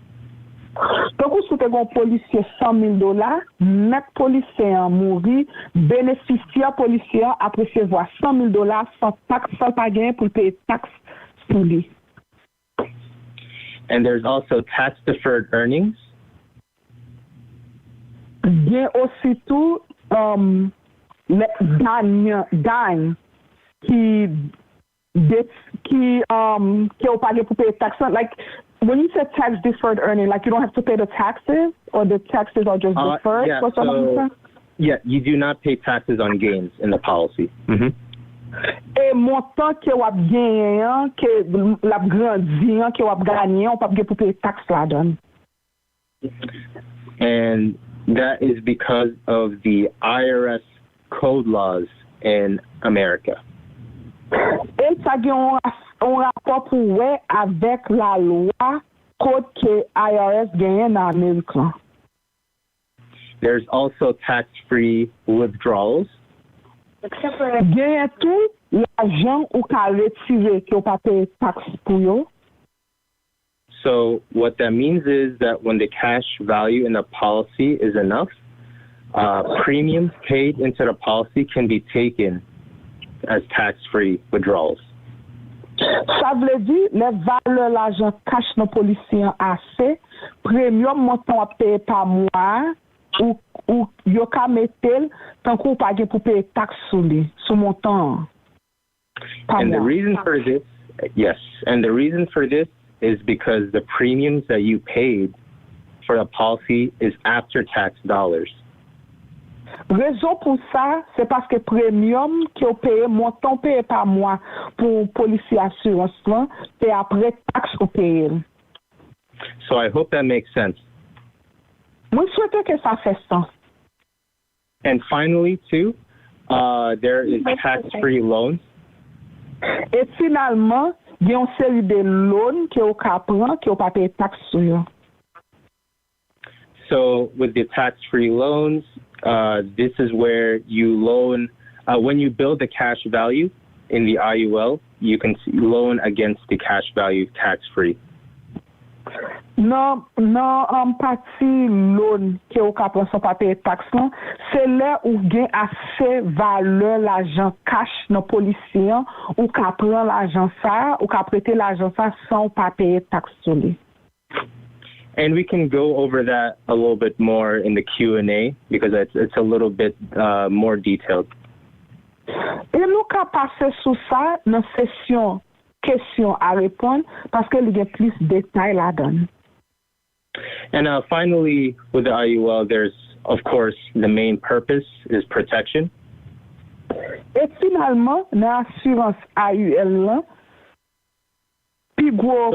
Donc, si tu as un policier $100,000, net policier mourir, bénéficiaire policier a recevoir $100,000 sans taxe, sans payer pour payer taxe sur lui. And there's also tax deferred earnings. Il y a aussi tout les gains qui ont payé pour payer taxe. Like, when you said tax deferred earning, like you don't have to pay the taxes, or the taxes are just deferred? Yeah, yeah, you do not pay taxes on gains in the policy. Et montant que vous avez gagné, que la grandi, que vous avez gagné, on peut pas pour payer taxe là-dedans. And that is because of the IRS code laws in America. Et ça a un rapport pour avec la loi code que IRS gagne en Amérique. There's also tax-free withdrawals. Gagne tout l'argent ou ka retirer que pas payer taxe pour yo. So what that means is that when the cash value in the policy is enough, premiums paid into the policy can be taken as tax-free withdrawals. Ça veut dire les valeurs l'argent cash dans policier assez, premium montant à payer par mois ou yo ka mettel tant qu'on pas pour payer taxe sur lui, sur montant. And the reason for this, yes, and the reason for this is because the premiums that you paid for the policy is after-tax dollars. Raison pour ça, c'est parce que premium que vous payez, montant payé par mois pour policier assurance, et après taxe vous payez. So I hope that makes sense. Moi, je souhaite que ça fait sens. And finally, too, there is tax-free loans. Et finalement, il y a une série de loans que vous prend que vous pas payer taxe sur. So with the tax-free loans, this is where you loan, when you build the cash value in the IUL, you can loan against the cash value tax-free. Non, partie loan que vous prend sans pas payer taxe, c'est là où gain assez valeur l'argent cash dans policier ou qu'a prend l'argent ça ou qu'a prêter l'argent ça sans pas payer taxe sur lui. And we can go over that a little bit more in the Q&A because it's a little bit more detailed. Et nous ka passer sur ça dans session question à répondre parce que il y a plus de détails là-dedans. And finally, with the IUL, there's, of course, the main purpose is protection. Et finalement, dans l'assurance IUL, la plus gros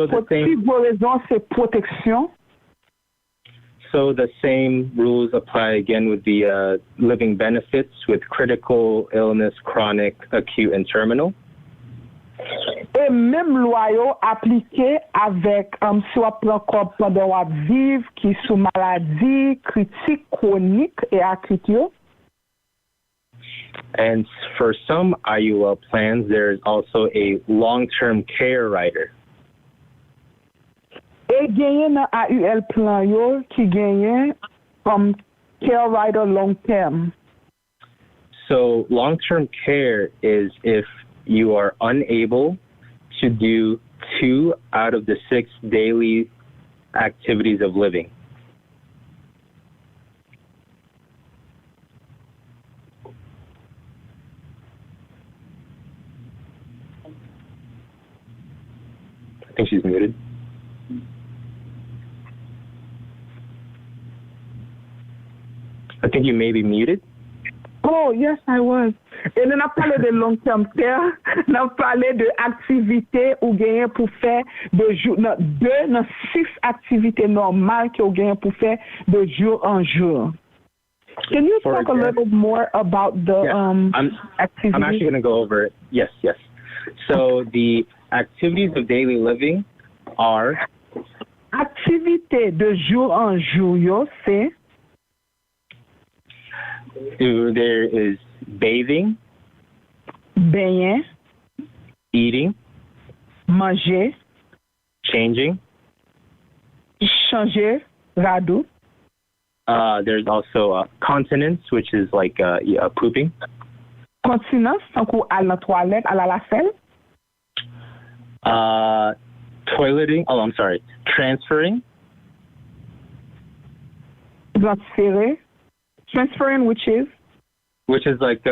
raison, c'est protection. So the same rules apply again with the living benefits with critical illness, chronic, acute, and terminal. Et même loi yo appliqué avec si on prend corps pendant on vivre qui sous maladie critique chronique et acute yo. And for some IUL plans, there is also a long-term care rider. Et gagné dans AUL plan yo qui gagne comme care rider long term. So long-term care is if you are unable to do 2 out of the 6 daily activities of living. I think she's muted. I think you may be muted. Oh, yes, I was. Et nous avons parlé de long-term care, nous avons parlé de activités ou gagner pour faire de jour, 2 dans 6 activités normales que vous gagnez pour faire de jour en jour. Can you talk a little more about the activities? I'm actually going to go over it. Yes. So the activities of daily living are... Activités de jour en jour, yo, c'est... There is bathing, baigner, eating, manger, changing, changer, radou. There's also continence, which is like pooping. Continence, tant qu'on à la toilette, à la lacelle. Toileting. Oh, I'm sorry. Transferring. Transférer. Transferring, which is like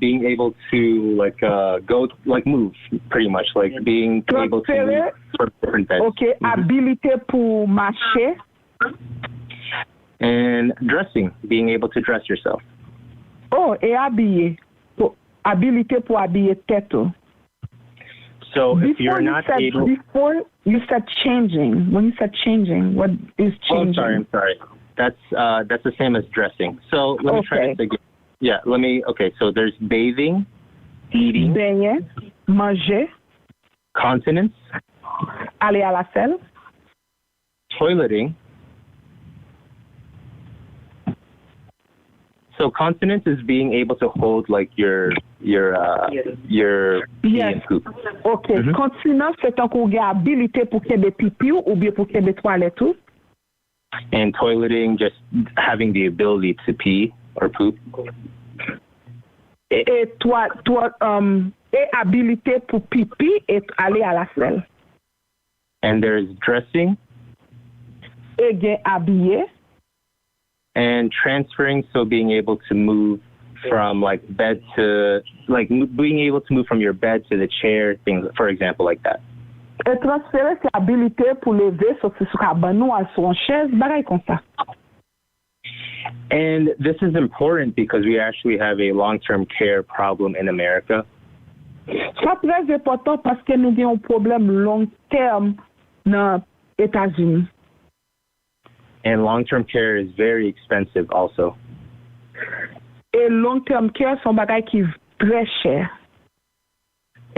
being able to like go like move, pretty much like being able to move from different beds. Okay, habilité pour marcher. And dressing, being able to dress yourself. Oh, et habiller. Habilité pour habiller tête. So if you're not able... Before you said changing. When you said changing, what is changing? Oh, I'm sorry. That's the same as dressing. So let me try this again. Yeah, okay, so there's bathing, eating, baigner, manger, continence, aller à la selle, toileting. So continence is being able to hold like your pee and poop. Okay, continence c'est un coup habilité pour qu'il y ait des pipi ou bien pour qu'il y ait des toilettes. And toileting, just having the ability to pee or poop. Et habilité pour pipi et aller à la selle. And there's dressing. Et bien habillé. And transferring, so being able to move from like bed to like being able to move from your bed to the chair, things, for example, like that. Et transférer, c'est habilité pour lever, sortir sur cabanon, à son chaise, bagaille comme ça. And this is important because we actually have a long-term care problem in America. C'est très important parce que nous avons un problème long terme dans les États-Unis. And long-term care is very expensive also. Et long-term care sont bagaille qui très cher.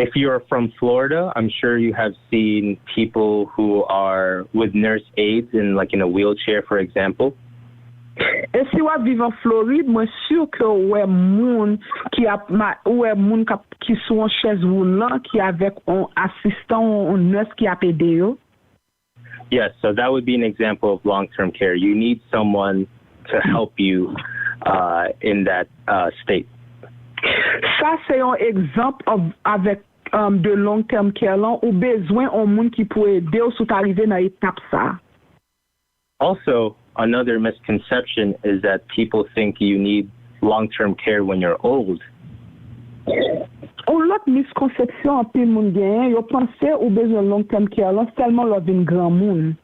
If you're from Florida, I'm sure you have seen people who are with nurse aides in a wheelchair, for example. Et si vous vivez en Floride, moi sûr que ouais moun qui sont en chaise roulant qui avec un assistant, un nurse qui a aidé yo. Yes, so that would be an example of long-term care. You need someone to help you in that state. Ça c'est un exemple avec de long-term care là ou besoin un monde qui peut aider ou sous arriver dans étape ça. Also, another misconception is that people think you need long-term care when you're old. Ou l'autre misconception en pile moun gen, yo pense ou besoin long-term care là seulement lò vin grand moun.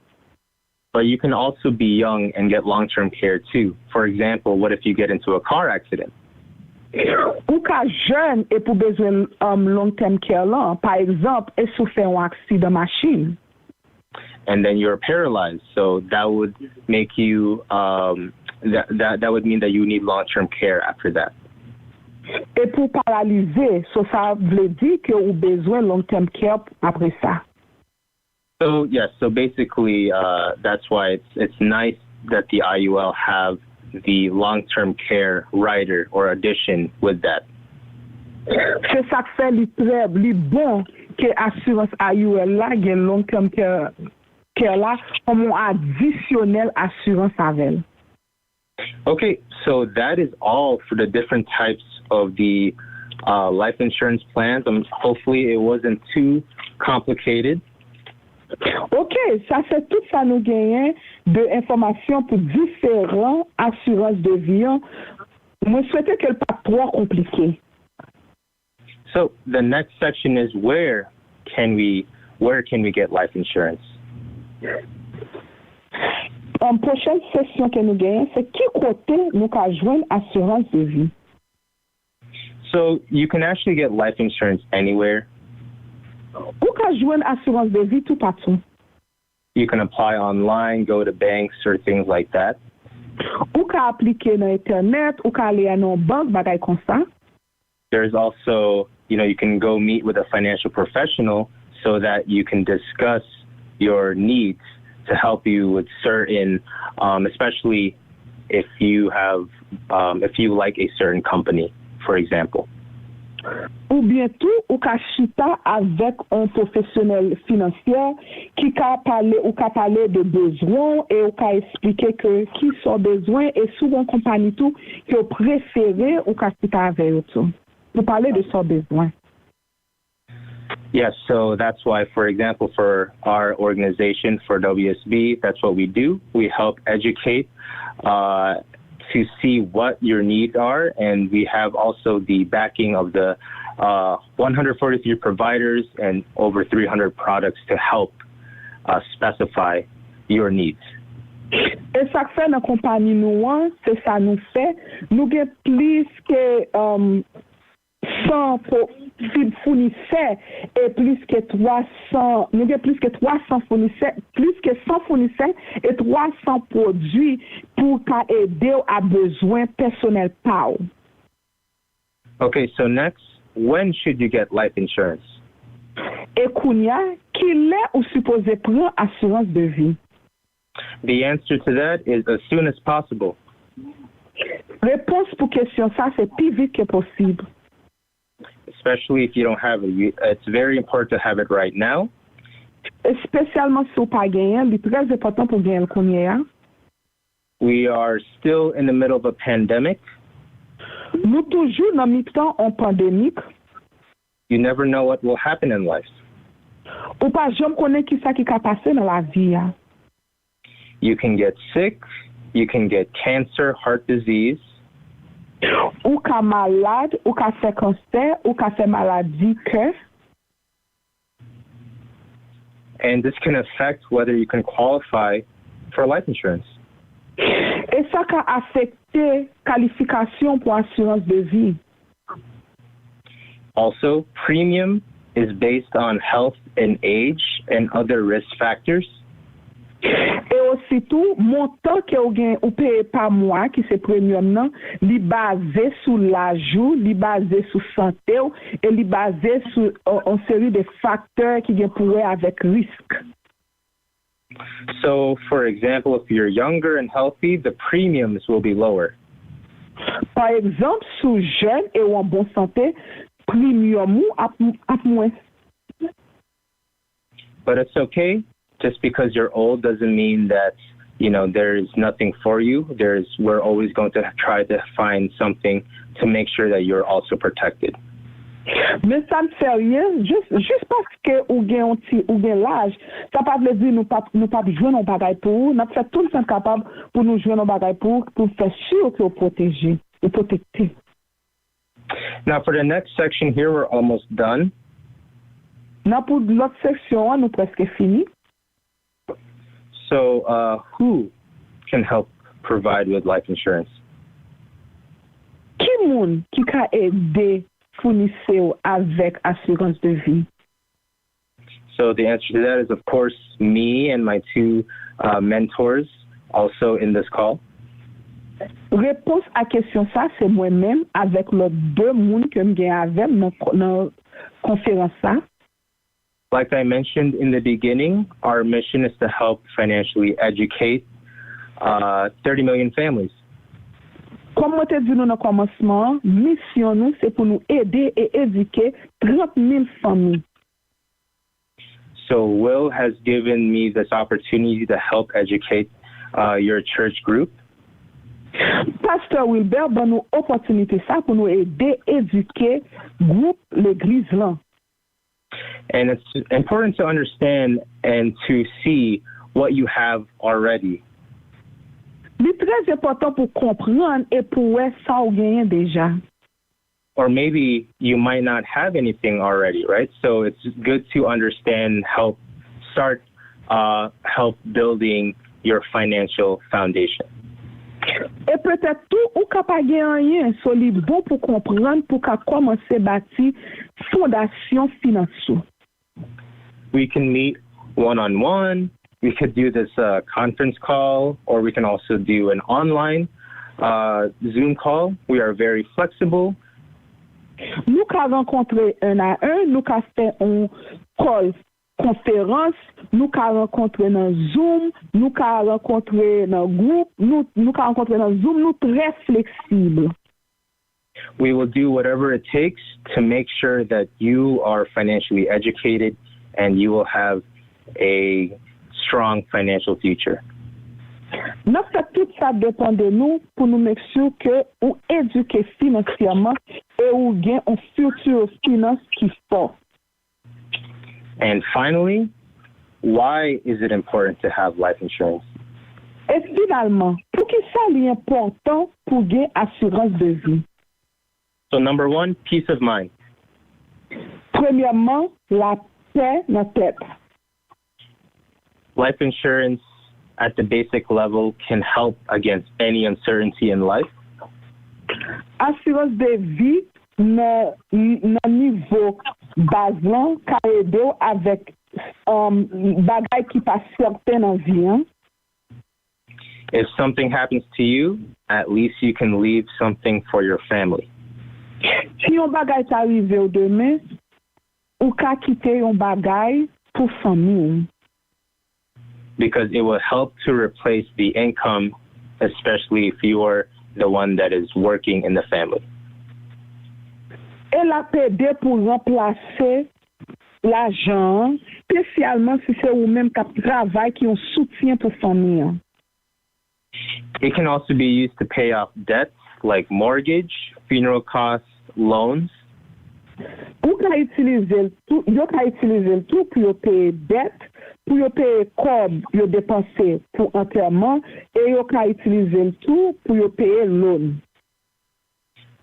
But you can also be young and get long-term care too. For example, what if you get into a car accident? Ou ka jeune et pour besoin long-term care là, par exemple, et souffre un accident machine. And then you're paralyzed, so that would make you that would mean that you need long-term care after that. Et pour paralyser, so ça veut dire que ou besoin long-term care après ça. So yes, so basically that's why it's nice that the IUL have the long-term care rider or addition with that. C'est ça que fait li bon que assurance IUL là gen long-term care là comme un additionnel assurance avec. Okay, so that is all for the different types of the life insurance plans. Hopefully it wasn't too complicated. Ok, ça c'est tout ça nous gagnons de informations pour différents assurances de vie. Moi souhaite qu'elle pas trop compliquée. So the next section is where can we get life insurance? En prochaine session que nous gagnons, c'est qui côté nous ka joindre assurance de vie. So you can actually get life insurance anywhere. Ou ka joindre assurance de vie tout partout. You can apply online, go to banks or things like that. Ou ka appliquer dans internet, ou ka aller dans banque bagay comme ça. There's also, you can go meet with a financial professional so that you can discuss your needs to help you with certain, especially if you like a certain company, for example. Ou bien tout, ou ka chita avec un professionnel financier qui ka parler de besoins et ou ka expliquer que qui sont besoins et souvent compagnie tout que préféré ou ka chita avec eux tout. Pour parler de son besoin. Yes, so that's why, for example, for our organization, for WSB, that's what we do. We help educate to see what your needs are, and we have also the backing of the 143 providers and over 300 products to help specify your needs. Et ça fait dans compagnie nous, c'est ça nous fait. Nous avons plus que 100 fournisseurs et plus que 300, nous avons plus que 300 fournisseurs, plus que 100 fournisseurs et 300 produits pour aider à besoins personnels par. Okay, so next, when should you get life insurance? Et kounya, qui l'est ou supposé prendre assurance de vie? The answer to that is as soon as possible. Réponse pour question ça, c'est plus vite que possible. Especially if you don't have it. It's very important to have it right now. Spécialement si vous pas gagné, c'est très important pour gagner le kounya. We are still in the middle of a pandemic. Nous toujours dans mi-temps en pandémique. You never know what will happen in life. Ou pas jamais connaître qui ça qui va passer dans la vie. You can get sick, you can get cancer, heart disease. Ou ka malade, ou ka fait cancer, ou ka fait maladie cœur. And this can affect whether you can qualify for life insurance. Et ça ka affecter qualification pour assurance de vie. Also, premium is based on health and age and other risk factors. Et aussi tout, montant que ou paye par mois, qui c'est premium non, li basé sur l'ajout, li basé sur santé, et li basé sur une série de facteurs qui viennent pour avec risque. So, for example, if you're younger and healthy, the premiums will be lower. Par exemple, sous jeune et ou en bonne santé, premium ou à moins. But it's okay. Just because you're old doesn't mean that, there is nothing for you. We're always going to try to find something to make sure that you're also protected. Mais ça ne fait rien, juste parce que ou gen l'âge, ça pas veut dire nous pas jouer nos bagages pour, nous fait tout le temps capable pour nous jouer nos bagages pour faire sûr que protéger et protecter. Now for the next section here, we're almost done. Now pour l'autre section, nous presque fini. So who can help provide with life insurance? Qui moun qui ka aider fournisseur avec assurance de vie? So the answer to that is, of course, me and my two mentors also in this call. Réponse à question ça, c'est moi-même avec les deux moun que me gen avec dans conférence ça. Like I mentioned in the beginning, our mission is to help financially educate 30 million families. Comme on te dit dans le commencement, mission nous c'est pour nous aider et éduquer 30 000 familles. So Will has given me this opportunity to help educate your church group. Pasteur Wilbert donne nous opportunité ça pour nous aider éduquer groupe l'église là. And it's important to understand and to see what you have already. C'est très important pour comprendre et pour voir ça ou gagner déjà. Or maybe you might not have anything already, right? So it's good to understand, help building your financial foundation. Et peut-être tout ou capable gagner rien, solide bon pour comprendre pour commencer bâtir fondation financière. We can meet one-on-one. We could do this conference call, or we can also do an online Zoom call. We are very flexible. Nous avons rencontré un à un, nous avons fait un call conférence, nous avons rencontré dans Zoom, nous avons rencontré dans groupe, nous avons rencontré dans Zoom, nous très flexibles. We will do whatever it takes to make sure that you are financially educated and you will have a strong financial future. Nous fait tout ça dépend de nous pour nous make sure que ou éduquer financièrement et ou gain un futur finance qui fort. And finally, why is it important to have life insurance? Et finalement, pour qui ça est important pour gagner assurance de vie? So number one, peace of mind. Premièrement, la paix dans la tête. Life insurance at the basic level can help against any uncertainty in life. Assurance de vie dans niveau basant ka aider avec bagay qui pas certain en vie. If something happens to you, at least you can leave something for your family. Si un bagay t'arrive au demain, ou ka quitter un bagay pour famille. Because it will help to replace the income, especially if you are the one that is working in the family. Elle a aidé pour remplacer l'argent, spécialement si c'est ou même qui travaille qui ont soutien pour famille. It can also be used to pay off debts like mortgage, funeral costs, loans. Ou ka utiliser tout, yo ka utiliser tout pour payer dette, pour payer comme yo dépenser pour enterrement et yo ka utiliser tout pour payer loan.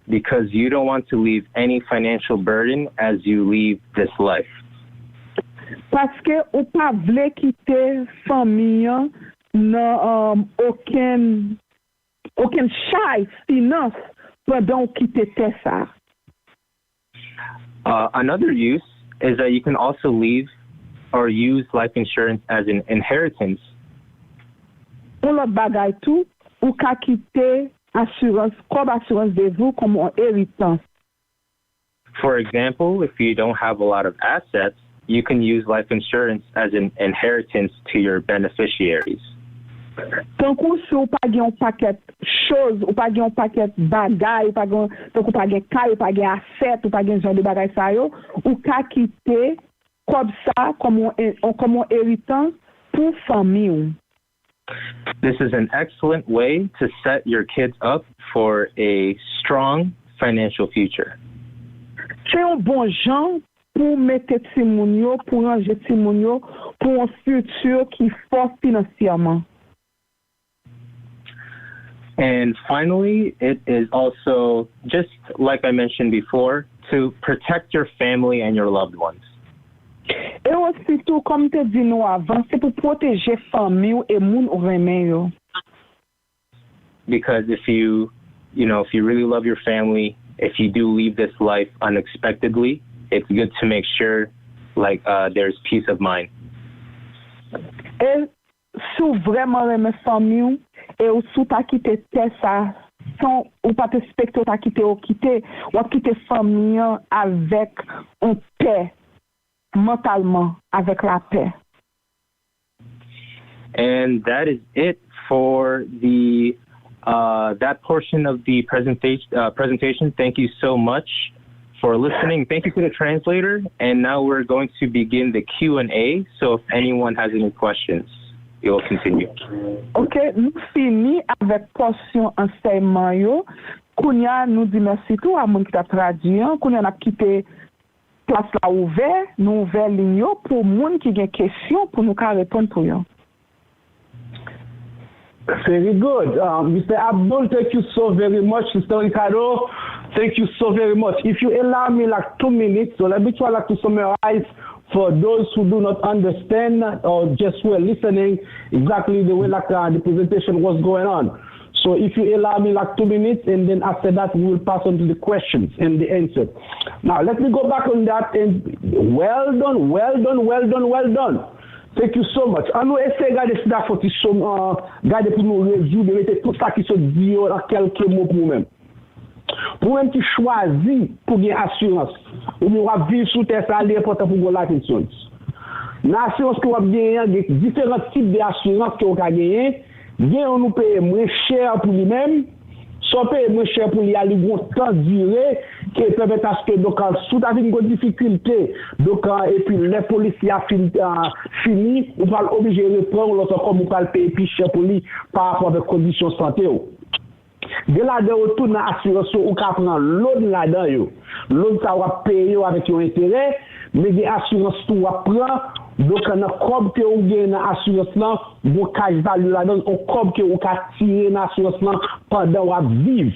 Because you don't want to leave any financial burden as you leave this life. Parce que ou pas vle quitter famille non aucun charge finance pendant quitter ça. Another use is that you can also leave or use life insurance as an inheritance. Pour l'autre bagay tout, ou ka quitter assurance comme assurance de vous comme un héritage. For example, if you don't have a lot of assets, you can use life insurance as an inheritance to your beneficiaries. Tant qu'on si ou pas gen un paquet choses, ou pas gen un paquet bagay, ou pas gen tant qu'on pas gen caille, ou pas gen asset, ou pas gen genre de bagay ça yo, ou ka quitter comme ça comme un héritage pour famille. This is an excellent way to set your kids up for a strong financial future. c'est un bon genre pour mettre Timounio, pour ranger Timounio, pour un futur qui est fort financièrement. And finally, it is also, just like I mentioned before, to protect your family and your loved ones. Et aussi, tout comme tu dis nous avant, c'est pour protéger famille et moun ou remen yo. Because if you really love your family, if you do leave this life unexpectedly, it's good to make sure, there's peace of mind. Et si vraiment remen famille et ou sou ta quitté ça, sans ou pas te spectateur ta quitté ou quitter famille avec un paix. Mentalement, avec la paix. And that is it for the that portion of the presentation. Thank you so much for listening. Thank you to the translator. And now we're going to begin the Q&A. So if anyone has any questions, we will continue. OK, nous finissons avec portion enseignement yo. Kounya nous dit merci tout à moun qui t'a traduit. Kounya n'a quitté place là ouvert, nous ouvert ligne pour moun qui gen question pour nous répondre pour yo. Very good. Mr. Abdul, thank you so very much. Mr. Ricardo, thank you so very much. If you allow me 2 minutes, so let me try to summarize for those who do not understand or just were listening exactly the way the presentation was going on. So if you allow me 2 minutes, and then after that we will pass on to the questions and the answer. Now let me go back on that, and well done. Thank you so much. On nous essaie de regarder ça pour garder pour nous résumer, mettez tout ça qui se dit en quelques mots pour nous-mêmes. Pour même qui choisit pour gagner assurance, ou bien va vivre sous terre, ça est important pour gagner life insurance. L'assurance que vous avez gagné, différents types d'assurance que vous avez gagné. Bien, on nous paye moins cher pour lui-même, soit paye moins cher pour lui aller un temps duré, qui permet à ce que, donc, sous ta vie, une difficulté, donc, et puis les policiers fini, on va obliger de reprendre l'autre comme on va payer plus cher pour lui par rapport à des conditions de santé. De là, de retour dans l'assurance, on va prendre l'autre là-dedans, l'autre, ça va payer avec un intérêt, mais des assurances, tout va prendre. Donc, on a comme que vous gagnez dans l'assurance, vous cash value là-dedans, on comme que vous tirez dans l'assurance pendant que vous vivez.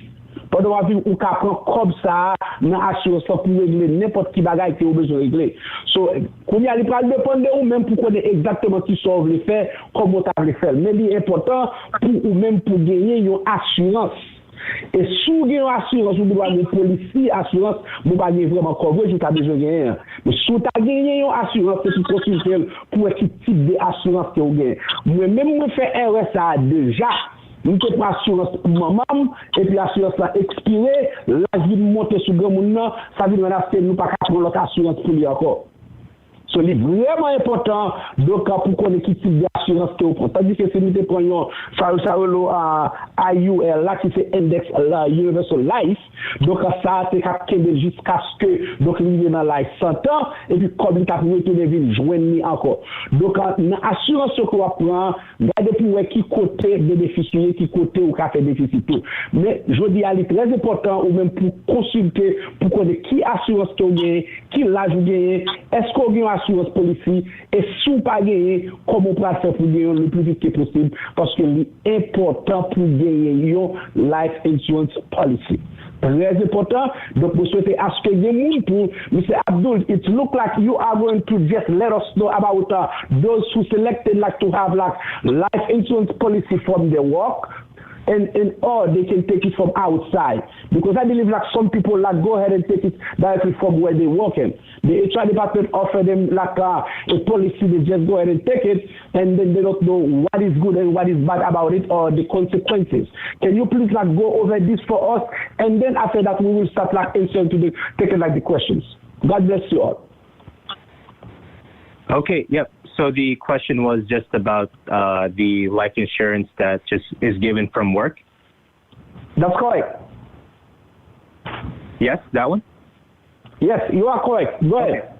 Pendant que vous prendre comme ça dans l'assurance pour régler n'importe qui bagaille que vous besoin de régler. So, quand il y a les problèmes dépendre de vous même pour connaître exactement qui sont vous faire, comment vous voulez faire. Mais c'est important pour vous même pour gagner une assurance. Et si vous avez une assurance, vous avez une police, assurance, vous avez vraiment couvert, vous avez besoin de gagner. Mais si vous avez gagné une assurance, c'est pour consulter pour quel type d'assurance que vous avez. Moi-même, je fais RSA déjà. Je fais assurance pour maman, et puis l'assurance a expiré, là, je vais monter sur le grand monde, ça veut dire que nous ne pouvons pas prendre l'autre assurance pour lui encore. C'est vraiment important donc pour connaître quel type d'assurance que vous prenez. Tandis que si nous prenons ça IUL là qui c'est index Universal Life, donc ça c'est capable jusqu'à ce que donc il est dans life 100 ans et puis comme il a retourner venir joindre encore. Donc l'assurance que vous prenez, regardez pour qui côté bénéficier, qui côté ou qu'a fait déficit tout. Mais je dis il est très important ou même pour consulter pour connaître qui assurance que vous gagnez, qui l'âge vous gagnez, est-ce qu'on gagne assurance police et si vous pas gagner, comment on peut faire pour gagner le plus vite que possible parce que c'est important pour gagner une life insurance policy. Très important. Donc, vous souhaitez ask again pour Mr. Abdul. It looks like you are going to just let us know about those who selected like to have like life insurance policy from their work. And or they can take it from outside. Because I believe like some people like go ahead and take it directly from where they're working. The HR department offer them like a policy, they just go ahead and take it and then they don't know what is good and what is bad about it or the consequences. Can you please like go over this for us? And then after that we will start like answering to taking like the questions. God bless you all. Okay, yep. So the question was just about the life insurance that just is given from work? That's correct. Yes, that one? Yes, you are correct. Go ahead.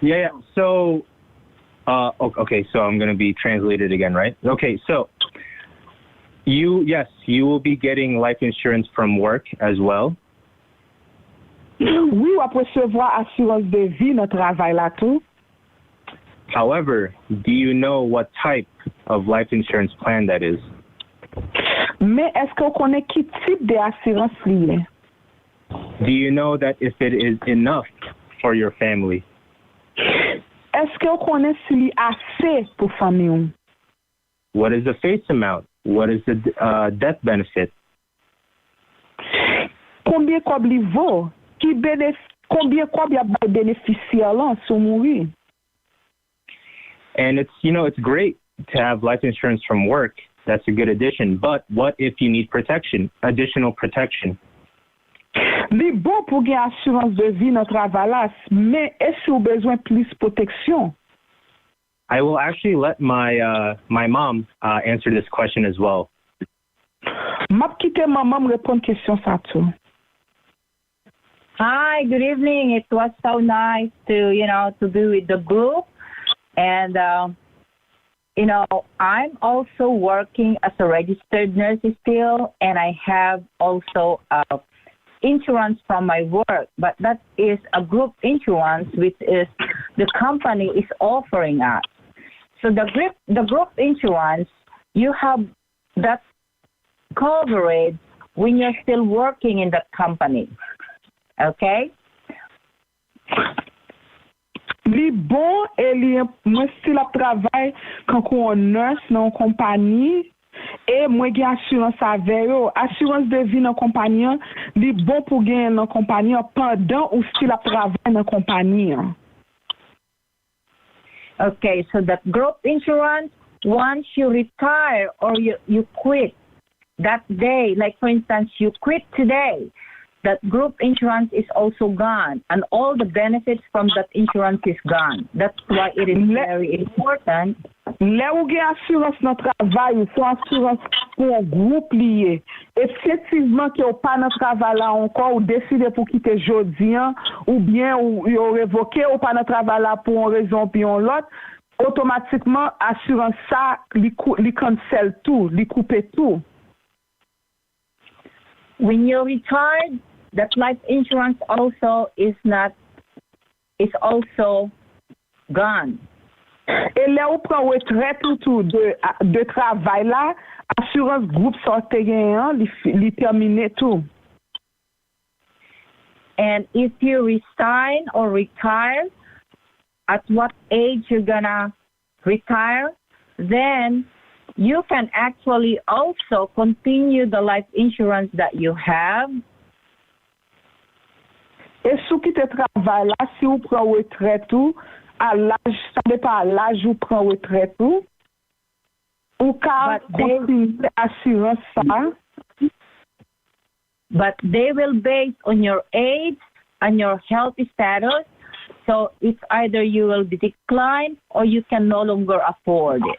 Yeah. So, okay, so I'm going to be translated again, right? Okay, so you will be getting life insurance from work as well. Oui, on peut recevoir assurance de vie dans le travail là tout. However, do you know what type of life insurance plan that is? Mais est-ce qu'on connaît qui type d'assurance liée? Do you know that if it is enough for your family? Est-ce qu'on connaît s'il y a assez pour famille? What is the face amount? What is the death benefit? Combien quoi vaut? Combien quoi y a bénéficiaire là sur mourir? And it's great to have life insurance from work. That's a good addition. But what if you need protection, additional protection? Li bon pour gagner assurance de vie dans travail là, mais est-ce que vous besoin plus protection? I will actually let my mom answer this question as well. M'a quitter maman me répondre question ça tout. Hi, good evening. It was so nice to be with the group. And, I'm also working as a registered nurse still, and I have also insurance from my work, but that is a group insurance, which is the company is offering us. So the group insurance, you have that coverage when you're still working in that company. Okay? Li bon et li moi still a travail quand on nurse dans une compagnie et moi j'ai assurance avec eux. Assurance de vie dans compagnie, li bon pour gagner dans compagnie pendant ou still a travail dans compagnie. Okay, so that group insurance, once you retire or you quit that day, like for instance, you quit today, that group insurance is also gone, and all the benefits from that insurance is gone. That's why it is very important. Là où il y a assurance dans le travail, c'est assurance pour un groupe lié. Effectivement, qu'il n'y a pas de travail là encore, ou décidé pour quitter jeudi, ou bien ou révoqué, ou pas de travail là pour une raison puis une autre, automatiquement, assurance ça, li cancel tout, li coupe tout. When you're retired, that life insurance also is also gone. Et là où prend retraite tout de travail là, assurance groupe sortait gagnant, li terminé tout. And if you resign or retire, at what age you're gonna retire, then you can actually also continue the life insurance that you have. Et si vous quittez le travail là, si vous prenez retraite tout, à l'âge, ça dépend à l'âge où vous prenez retraite tout, ou quand continuer assurance ça. But they will base on your age and your health status. So it's either you will be declined or you can no longer afford it.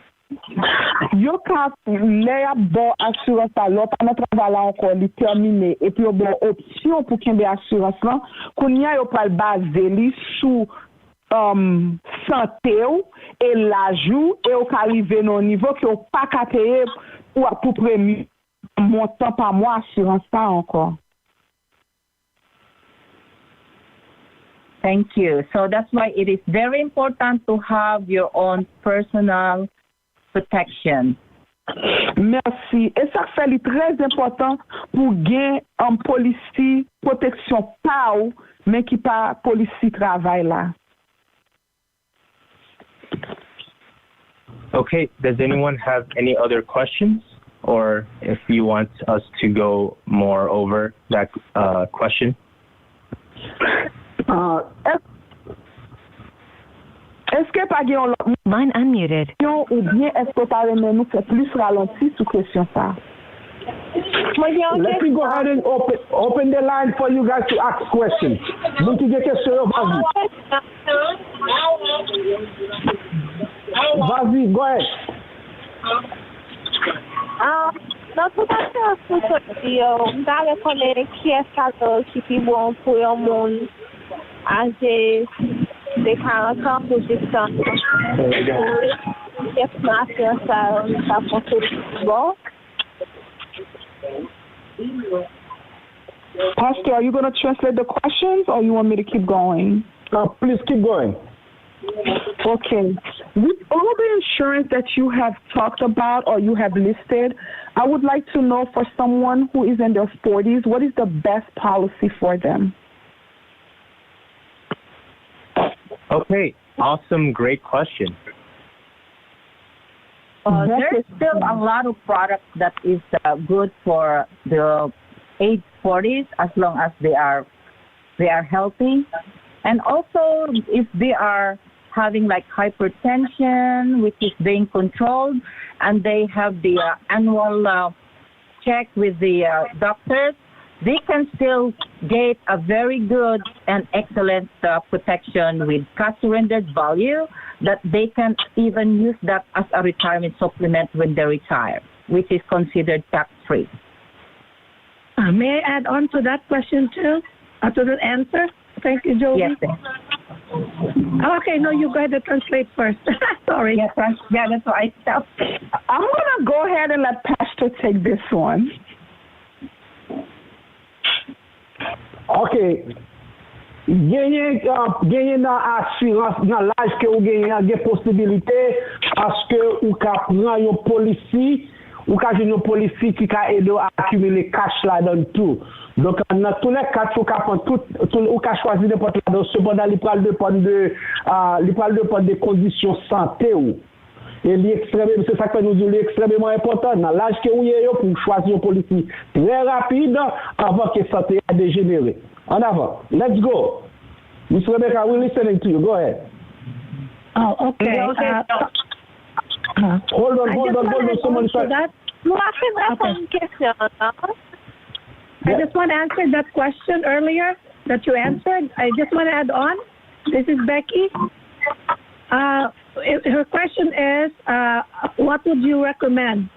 Yo ka le bon assurance alors pas notre travail encore li terminé et puis bon option pour qu'il y ait assurance là qu'on y a yo pas basé li sous santé et l'âge et au arriver au niveau que pas ka payer pour premier montant par mois assurance ça encore. Thank you. So that's why it is very important to have your own personal protection. Merci. Et ça fait très important pour gagner un policy protection pas mais qui pas policy travail là. Okay, does anyone have any other questions, or if you want us to go more over that question? Est-ce que pas gagne Line unmuted. ou bien est-ce que tu as nous fait plus ralenti sur question ça? Let me go ahead and open the line for you guys to ask questions. Donc tu get question vas-y, go ahead. Não, tu tá pensando, eu daria com ele que é falou que bom por o mundo agir de cada posição. Que é massa tá bom. Pastor, are you going to translate the questions or you want me to keep going? Please keep going. Okay. With all the insurance that you have talked about or you have listed, I would like to know for someone who is in their 40s, what is the best policy for them? Okay, awesome, great question. There's still a lot of products that is good for the age 40s as long as they are healthy, and also if they are having like hypertension, which is being controlled, and they have the annual check with the doctors, they can still get a very good and excellent protection with cash surrendered value that they can even use that as a retirement supplement when they retire, which is considered tax-free. May I add on to that question too, to the answer? Thank you, Joey. Yes. Okay, no, you go ahead and translate first. Sorry. Yes, yeah, that's what I stopped. I'm going to go ahead and let Pastor take this one. Ok, genye nan assurance nan l'âge que ou genye possibilité parce que ou ka pran yon policy ou ka jwen yon policy qui ka aide à accumuler cash là dans tout. Donc dans tous les cas ou ka prend tout ou ka choisir n'importe là cependant il pral dépendre de conditions santé ou. Et c'est ça que nous disons extrêmement important dans l'âge que vous avez pour choisir une politique très rapide avant que la santé a dégénéré. En avant. Let's go. Miss Rebecca, we're listening to you. Go ahead. Oh, okay. Hold on. Someone said that. I just want to answer that question earlier that you answered. I just want to add on. This is Becky. Her question is, what would you recommend?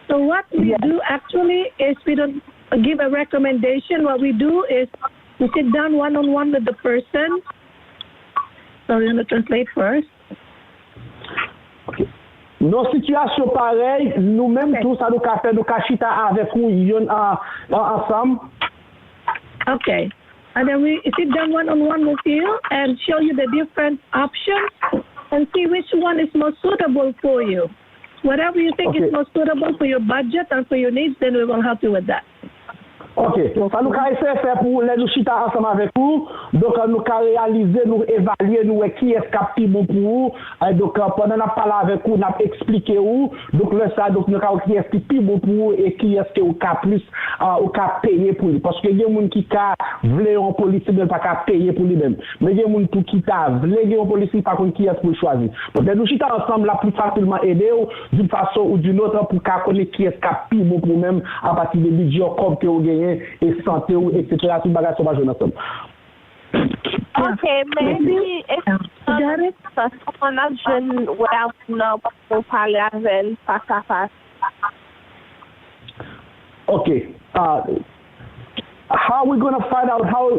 So what we do actually is we don't give a recommendation. What we do is we sit down one-on-one with the person. So I'm going to translate first. Okay. Nos situations pareilles, nous-mêmes tous, ça nous a fait, nous chita avec vous ensemble. Okay. And then we sit down one-on-one with you and show you the different options and see which one is most suitable for you. Whatever you think is most suitable for your budget and for your needs, then we will help you with that. Ok, ça nous a essayé de faire pour les nous chita ensemble avec vous. Donc nous avons réalisé, nous évaluer, nous qui est capable bon pour vous. Donc pendant qu'on parlé avec vous, nous avons expliqué vous. Donc là ça, donc nous avons qui est plus bon pour vous et qui est-ce que vous avez plus ou payer pour lui. Parce que il y a des gens qui veulent en police mais pas payer pour lui-même. Mais il y a des gens qui veulent en police pas qui est pour choisir. Donc nous chita ensemble là plus facilement aider d'une façon ou d'une autre pour connaître qui est capable bon pour même à partir des budgets comme que vous gagnez et santé ou etc. tout bagage va jouer ensemble. Okay, maybe if someone a jeune ou non pour parler avec face à face. Okay. How are we going to find out how?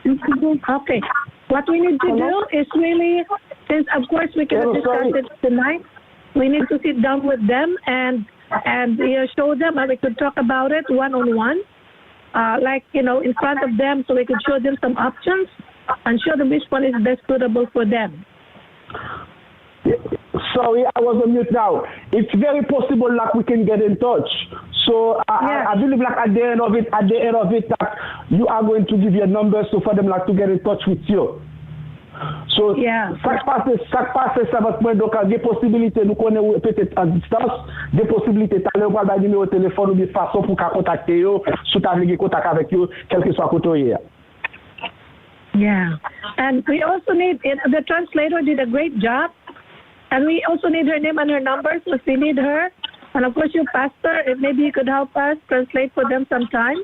Okay. What we need to do is really, since of course we cannot discuss it tonight, we need to sit down with them and show them, and we could talk about it one-on-one, like, in front of them, so we could show them some options and show them which one is best suitable for them. Sorry, I was on mute now. It's very possible like we can get in touch. So I believe like at the end of it, that you are going to give your number so for them like to get in touch with you. So, ça passe, ça va se prendre, donc, des possibilités, nous connaissons peut-être à distance, des possibilités, tu as le numéro de téléphone ou de façon pour contacter eux, si tu as contact avec eux, quel que soit côté. Yeah. And we also need, the translator did a great job, and we also need her name and her number, so if we need her, and of course you, Pastor, if maybe you could help us translate for them sometime.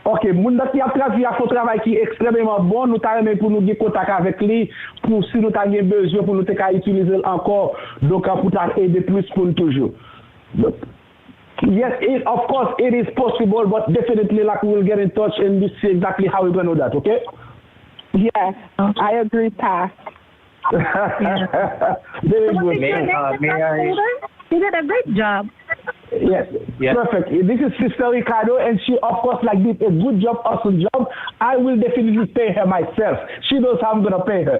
Ok, moun qui a travail qui est extrêmement bon, nous avons pour nous avoir contact avec lui, pour si nous avons besoin pour nous utiliser encore, donc pour aider plus pour nous toujours. Yes, of course it is possible, but definitely like we will get in touch and we see exactly how we're going to do that, okay? Yes, I agree, Pat. Very good. May I? You did a great job. Yes, Yes. perfect. This is Sister Ricardo, and she, of course, like did a good job, awesome job. I will definitely pay her myself. She knows how I'm going to pay her.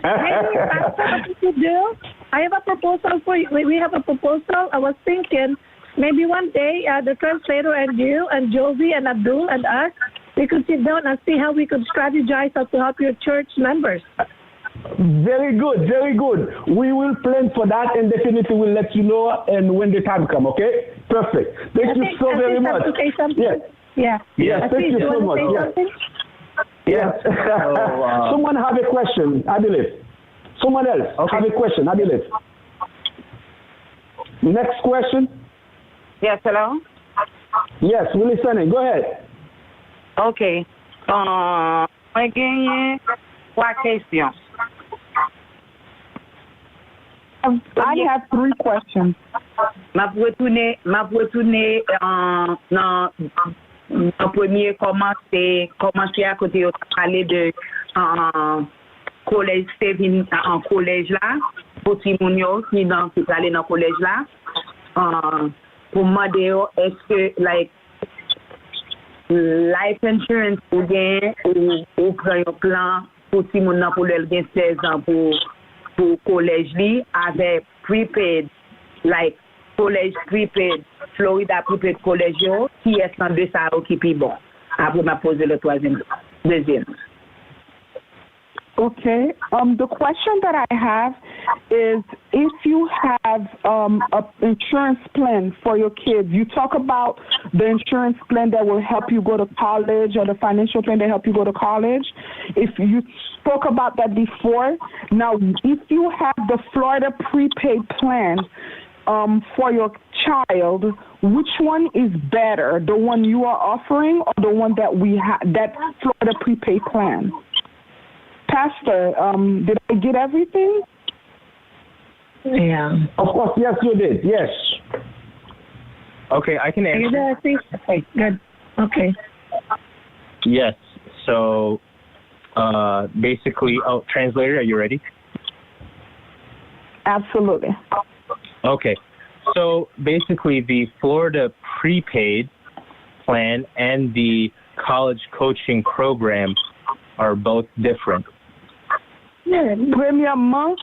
Maybe that's what we could do. I have a proposal for you. We have a proposal. I was thinking maybe one day the translator and you and Jovi and Abdul and us, we could sit down and see how we could strategize how to help your church members. Very good, very good. We will plan for that and definitely will let you know and when the time comes, okay? Perfect. Thank you so very much. Yes. Yeah. Yes, thank you so much. Yes. Someone have a question, I believe. Someone else have a question, I believe. Next question. Yes, hello? Yes, we're listening. Go ahead. Okay. Moi genye 3 questions. I have 3 questions. M'a retourné dans premier commencer à côté parler de collège Stevin en collège là pour ti moun yo qui aller dans collège là pour demander est-ce que like life insurance ou bien ou prend un plan pour ti moun pour le 16 ans pour collège li avec prepaid like collège prepaid Florida prepaid collège yo qui est en de ça qui pi bon après m'a posé le deuxième. Okay. The question that I have is if you have an insurance plan for your kids, you talk about the insurance plan that will help you go to college or the financial plan that help you go to college. If you spoke about that before, now if you have the Florida prepaid plan for your child, which one is better, the one you are offering or the one that we have, that Florida prepaid plan? Pastor, did I get everything? Yeah. Of course, yes, you did. Yes. Okay, I can answer. Okay, good. Okay. Yes. So, basically, translator, are you ready? Absolutely. Okay. So, basically, the Florida prepaid plan and the college coaching program are both different. Yeah. Premièrement,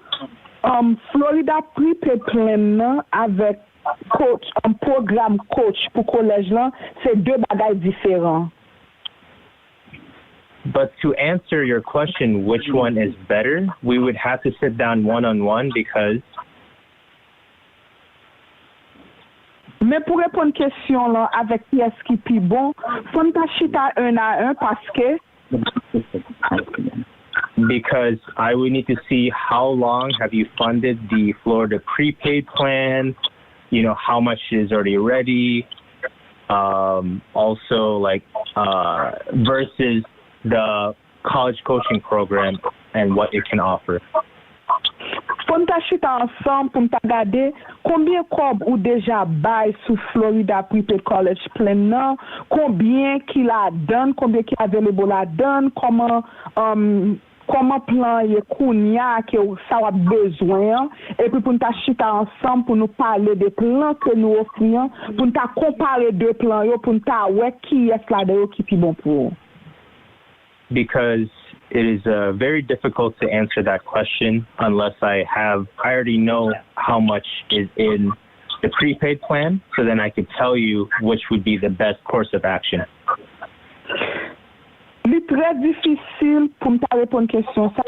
Florida prepaid plan avec coach, un programme coach pour collège là, c'est 2 bagages différents. But to answer your question, which one is better, we would have to sit down one-on-one because... Mais pour répondre question là avec qui est-ce qui est bon, faut nous chita 1 à 1 parce que because I would need to see how long have you funded the Florida prepaid plan, you know, how much is already ready, also like versus the college coaching program and what it can offer. Pour nous chita ensemble pour nous regarder combien cob ou déjà bail sous Florida Prepaid College Plan nan, combien qu'il a donne, combien qu'il a available la donne, comment plan y kounya que ça a besoin et puis pour nous chita ensemble pour nous parler des plans que nous offrons, pour nous comparer 2 plans yo pour nous ouais qui est là dedans qui est bon pour. Because it is very difficult to answer that question unless I already know how much is in the prepaid plan, so then I could tell you which would be the best course of action. C'est très difficile pour me répondre à question. Ça,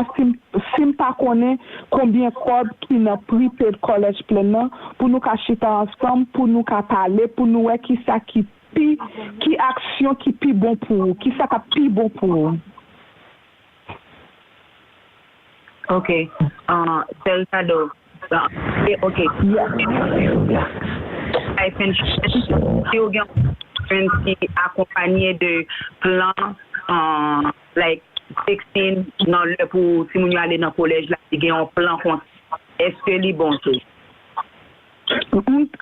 si pas connaît combien cob qui n'a prepaid college plan pour nous cacher ensemble, pour nous parler, pour nous voir qui ça qui action qui pi bon pour, qui ça qui pi bon pour. Okay. Delgado. Okay. Life insurance, si vous avez accompagné de plans, like 16, non, pour si vous allez dans le collège, là, il y a un plan, est-ce que c'est bon?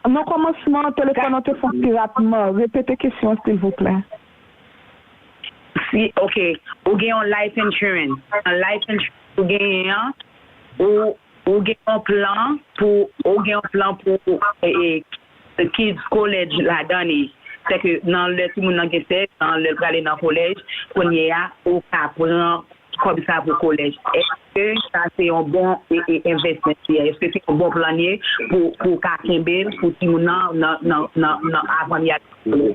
Non, commencement, téléphone, on te fait rapidement. Répétez la question, s'il vous plaît. Si, ok. Vous avez un life insurance. Un life insurance, vous avez ou gen un plan pour kids college la donne. C'est que dans le petit monde qui fait dans le aller dans collège, qu'on y a au cas prend comme ça pour collège. Est-ce que ça c'est un bon investissement? Est-ce que c'est un bon planier pour Kakembe pour petit monde non avant y aller?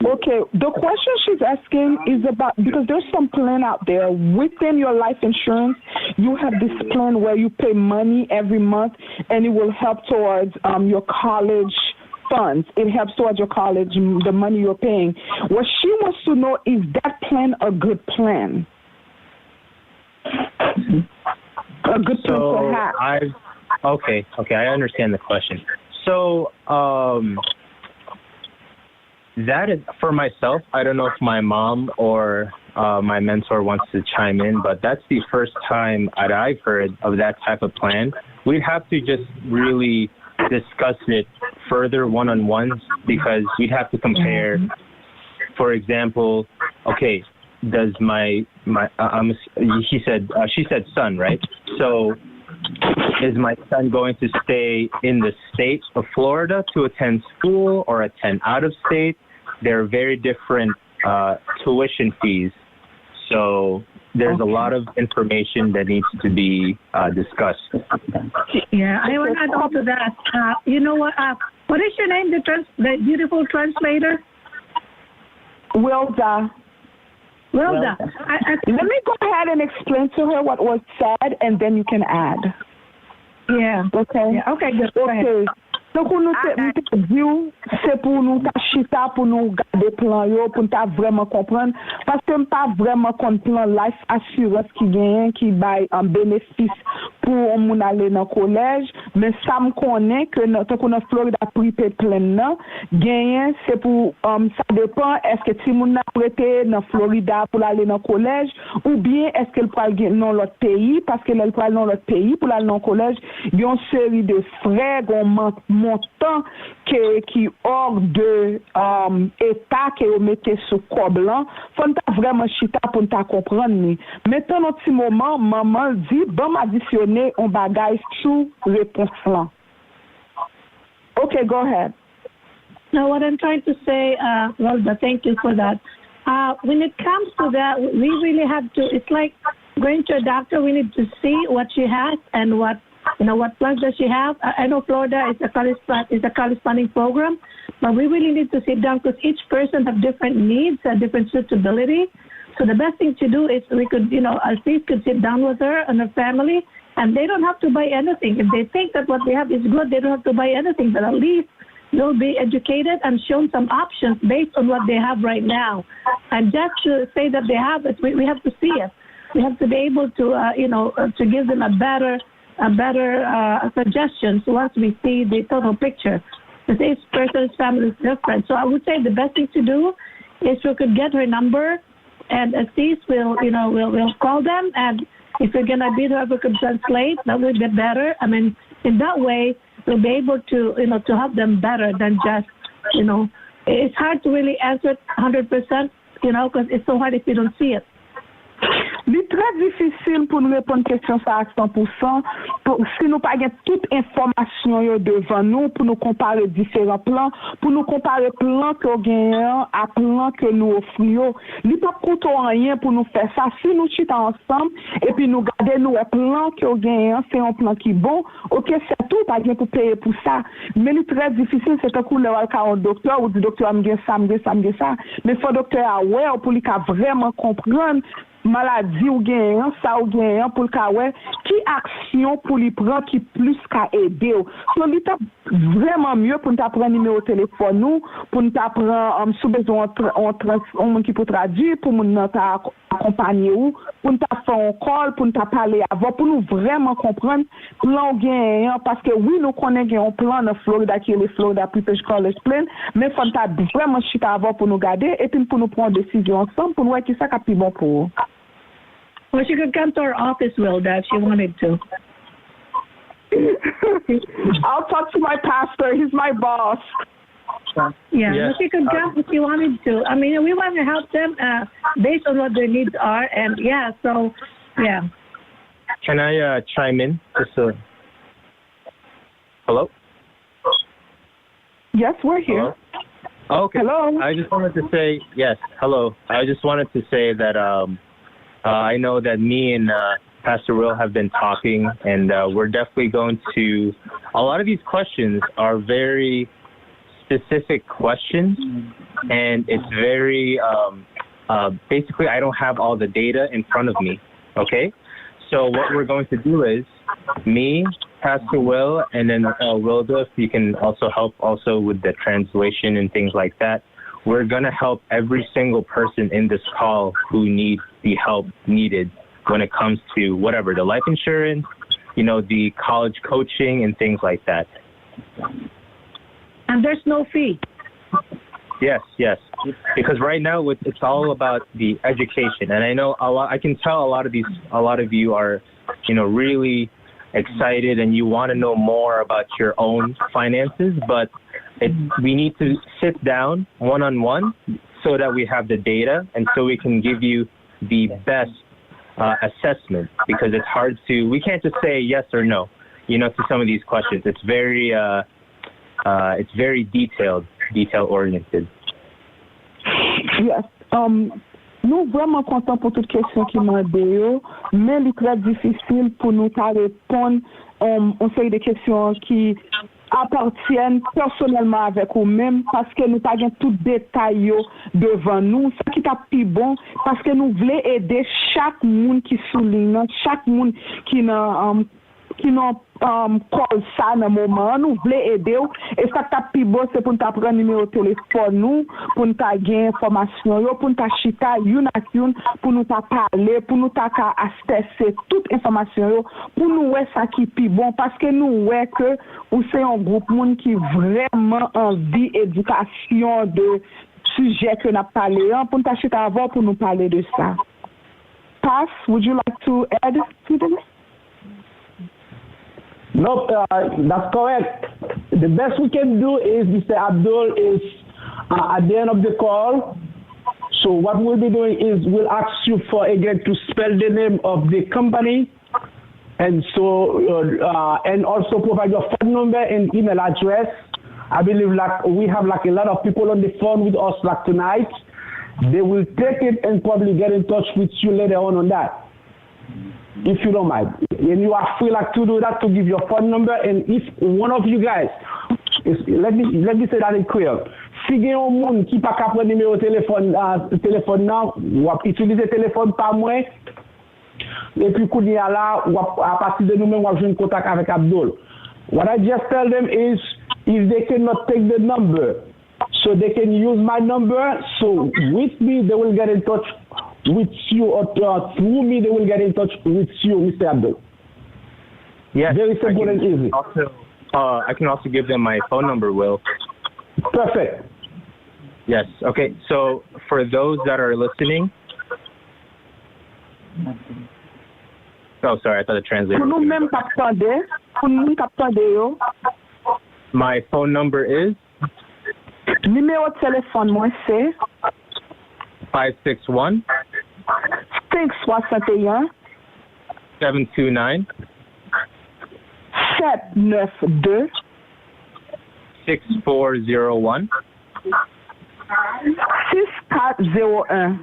Okay, the question she's asking is about, because there's some plan out there within your life insurance. You have this plan where you pay money every month and it will help towards your college funds. It helps towards your college, the money you're paying. What she wants to know is that plan a good plan? A good plan to have. Okay, I understand the question. So, that is, for myself, I don't know if my mom or my mentor wants to chime in, but that's the first time that I've heard of that type of plan. We'd have to just really discuss it further one-on-ones, because we'd have to compare, for example, okay, does she said son, right? So is my son going to stay in the state of Florida to attend school or attend out of state? There are very different tuition fees. So there's a lot of information that needs to be discussed. Yeah, I want to add on to that. You know what? What is your name, the beautiful translator? Wilda. Wilda. Let me go ahead and explain to her what was said, and then you can add. Yeah. Okay. Yeah. Okay, good. Go ahead. Donc, c'est pour nous chita, pour nous garder plan, pour nous vraiment comprendre. Parce que nous pas vraiment comprendre life assurance qui gagne, qui baille un bénéfice pour nous aller dans le collège. Mais ça me connaît que notre Florida prepaid plan, gagne, c'est pour, ça dépend, est-ce que si nous a prêté dans Florida pour aller dans le collège, ou bien est-ce qu'elle peut aller dans l'autre pays, parce qu'elle peut aller dans l'autre pays pour aller dans le collège. Il y a une série de frais, montant qui hors de état que vous mettez sous quoi blanc, faut vraiment chita pour nous comprendre. Maintenant, un petit moment, maman dit, bon, m'additionner un bagage sous réponse là. Okay, go ahead. Now, what I'm trying to say, Wilda, thank you for that. When it comes to that, we really have to, it's like going to a doctor, we need to see what she has and what plans does she have. I know Florida is a corresponding program, but we really need to sit down because each person have different needs and different suitability. So the best thing to do is we could, Aziz could sit down with her and her family, and they don't have to buy anything. If they think that what they have is good, they don't have to buy anything, but at least they'll be educated and shown some options based on what they have right now. And just to say that they have it, we have to see it. We have to be able to, to give them a better suggestions once we see the total picture. Because each person's family is different. So I would say the best thing to do is we could get her number, and Aziz will call them, and if we're gonna be there, we could translate. That would be better. I mean, in that way, we'll be able to to help them better than just It's hard to really answer it 100%, because it's so hard if you don't see it. C'est très difficile pour nous répondre question ça à 100%. Si nous pas toute information devant nous pour nous comparer différents plans, pour nous comparer plan que gagnons à plan que nous offrons. Il pas coûte rien pour nous faire ça. Si nous chitons ensemble et puis nous garder nous un plan que gagnons, c'est un plan qui est bon. OK, c'est tout, pas bien pour payer pour ça. Mais c'est très difficile, c'est un coup le un docteur ou du docteur me ça. Mais faut docteur aware pour lui vraiment comprendre maladie ou gagnant, ça ou gagnant pour le cas qui action pour lui prendre qui plus qu'à aider. Donc, il est vraiment mieux pour nous prendre numéro de téléphone nous, pour nous prendre sous besoin on qui peut traduire pour nous accompagner ou pour nous faire un call, pour nous parler avant, pour nous vraiment comprendre plan gagnant, parce que oui, nous connaissons un plan dans Florida qui est le Florida Prepaid College Plan, mais il faut vraiment chiter avant pour nous garder et puis pour nous prendre des décisions ensemble pour nous voir qui ça qui est bon pour eux. Well, she could come to our office, Wilda, if she wanted to. I'll talk to my pastor. He's my boss. Yeah, but she could come if she wanted to. I mean, we want to help them based on what their needs are. And, yeah, so, yeah. Can I chime in? Hello? Yes, we're here. Hello? Okay. Hello. I just wanted to say, yes, hello. I just wanted to say that I know that me and Pastor Will have been talking, and we're definitely going to, a lot of these questions are very specific questions, and it's very, basically I don't have all the data in front of me, okay? So what we're going to do is, me, Pastor Will, and then Wilda, if you can also help also with the translation and things like that, we're going to help every single person in this call who needs the help needed when it comes to whatever, the life insurance, you know, the college coaching and things like that. And there's no fee. Yes, yes. Because right now it's all about the education, and I know I can tell a lot of you are, you know, really excited and you want to know more about your own finances, but we need to sit down one-on-one so that we have the data and so we can give you the best assessment, because it's hard to, we can't just say yes or no, you know, to some of these questions. It's very detail oriented. Yes. Nous vraiment contents pour toutes questions qui m'ont donné, mais il est très difficile pour nous répondre on fait des questions qui appartiennent personnellement avec nous-mêmes parce que nous n'avons pas tout détail devant nous. Ce qui est plus bon, parce que nous voulons aider chaque monde qui souligne, chaque monde qui n'a call ça dans le moment, nous voulons aider. Et ça qui est plus bon, c'est pour nous prendre le numéro de téléphone, nous, pour nous gagner information, pour nous chita, pour nous parler, pour nous accéder toute information, pour nous voir ça qui est plus bon, parce que nous voyons que c'est un groupe de monde qui vraiment envie d'éducation de sujet que nous avons parlé, pour nous chita avant, pour nous parler de ça. Pass, would you like to add to this? No, that's correct. The best we can do is, Mr. Abdul, is at the end of the call. So what we'll be doing is we'll ask you for again to spell the name of the company, and so and also provide your phone number and email address. I believe we have a lot of people on the phone with us tonight. They will take it and probably get in touch with you later on that, if you don't mind. And you are free to do that, to give your phone number. And if one of you guys let me say that in clear. Si il y a un monde qui pas capable de numéro téléphone là, ou utiliser téléphone par moi, et puis qu'on y a là, à partir de nous-mêmes, on va jouer contact avec Abdul. What I just tell them is, if they cannot take the number, so they can use my number. So with me, they will get in touch with you, or through me, they will get in touch with you, Mr. Abdul. Yes. Very simple and easy. I can also give them my phone number, Will. Perfect. Yes. Okay. So for those that are listening, oh, sorry, I thought the translator. My phone number is. Numéro de téléphone moi c'est 561 561 729 792 6401 6401.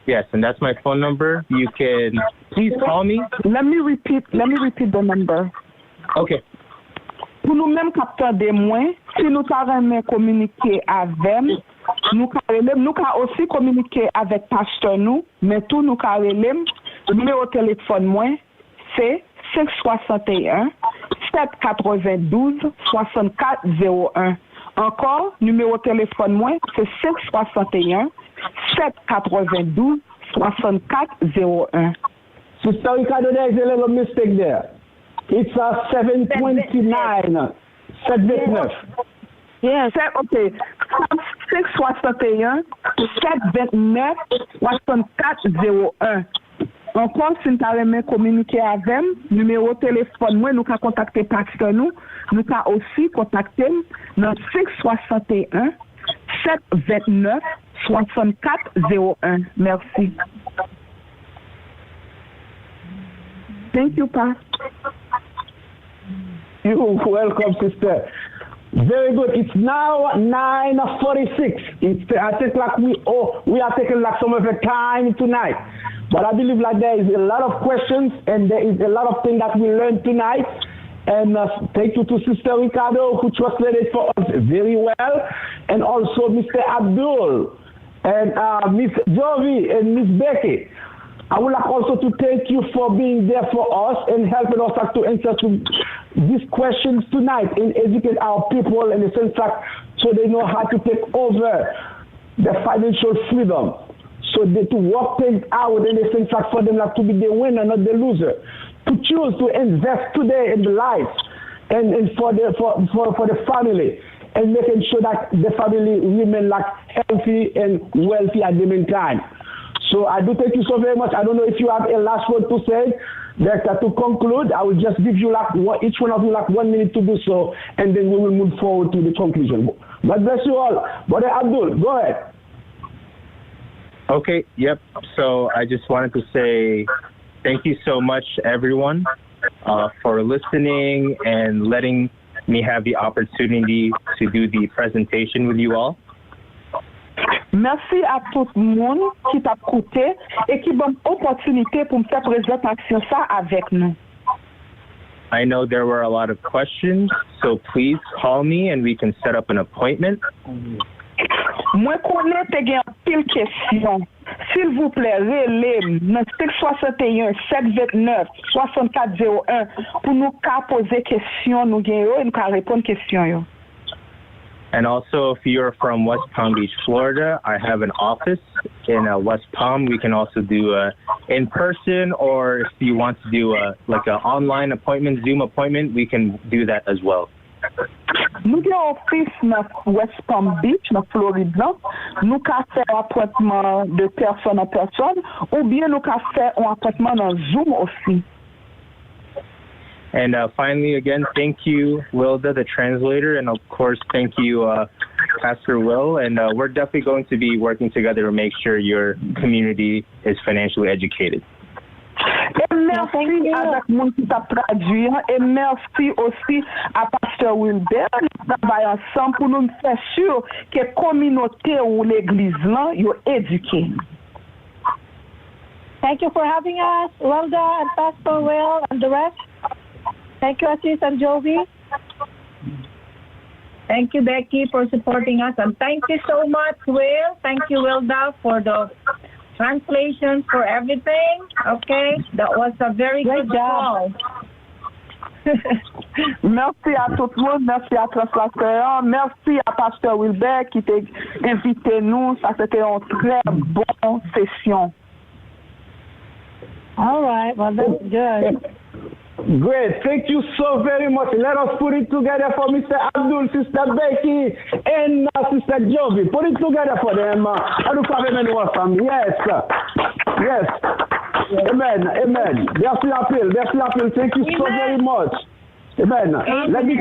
Yes, and that's my phone number. You can please call me. Let me repeat the number. Okay. Pour nous-mêmes capteurs de moins, si nous avons communiquer avec nous avons aussi communiquer avec pasteur nous, mais tout nous avons le numéro de téléphone moins c'est 561 792 6401. Encore, numéro de téléphone moins c'est 561 792 6401. Sister Ricardo, there is a little mistake there. It's 729. 729. Yes, okay. 561 729 6401. Encore, si nous avons communiqué avec numéro de téléphone, moi, nous avons contacté pasteur nous avons aussi contacté dans 561 729 6401. Merci. Thank you, Pastor. You're welcome, sister. Very good. It's now 9:46. I think like we are taking like some of the time tonight. But I believe like there is a lot of questions and there is a lot of things that we learned tonight. And thank you to Sister Ricardo who translated for us very well. And also Mr. Abdul and Miss Jovi and Miss Becky. I would like also to thank you for being there for us and helping us to answer to these questions tonight and educate our people in the sense that so they know how to take over the financial freedom. So they to work things out in the sense that for them like to be the winner, not the loser. To choose to invest today in the life and for the family and making sure that the family remain like healthy and wealthy at the meantime. So I do thank you so very much. I don't know if you have a last word to say. That to conclude, I will just give you like each one of you like 1 minute to do so, and then we will move forward to the conclusion. God bless you all. Brother Abdul, go ahead. Okay, yep. So I just wanted to say thank you so much, everyone, for listening and letting me have the opportunity to do the presentation with you all. Merci à tout le monde qui t'a écouté et qui donne opportunité pour me faire présentation ça avec nous. I know there were a lot of questions, so please call me and we can set up an appointment. Moi connais te gen pile question. S'il vous plaît, relève dans 61 729 6401 pour nous poser question nous gen yo et nous répondre question yo. And also, if you're from West Palm Beach, Florida, I have an office in West Palm. We can also do in person, or if you want to do like an online appointment, Zoom appointment, we can do that as well. Nous avons un office dans West Palm Beach, dans Floride. Nous pouvons faire un appointment de personne à personne, ou bien nous pouvons faire un appointment dans Zoom aussi. And finally, again, thank you, Wilda, the translator, and of course, thank you, Pastor Will. And we're definitely going to be working together to make sure your community is financially educated. Et merci avec mon qui t'a traduit, et merci aussi à Pasteur Wilbert. Nous travaillons ensemble pour nous faire sûr que la communauté ou l'église là, est éduquée. Thank you for having us, Wilda and Pastor Will and the rest. Thank you, Assis and Jovi. Thank you, Becky, for supporting us. And thank you so much, Will. Thank you, Wilda, for the translation, for everything. Okay? That was a very good job. Merci à tout le monde, merci à translateur, merci à Pasteur Wilbert qui t'a invité nous. Ça c'était une très bonne session. All right, well, that's good. Great. Thank you so very much. Let us put it together for Mr. Abdul, Sister Becky, and Sister Jovi. Put it together for them. I don't have anyone from me. Yes. Yes. Amen. Amen. Merci Apil. Thank you so very much. Amen. Let me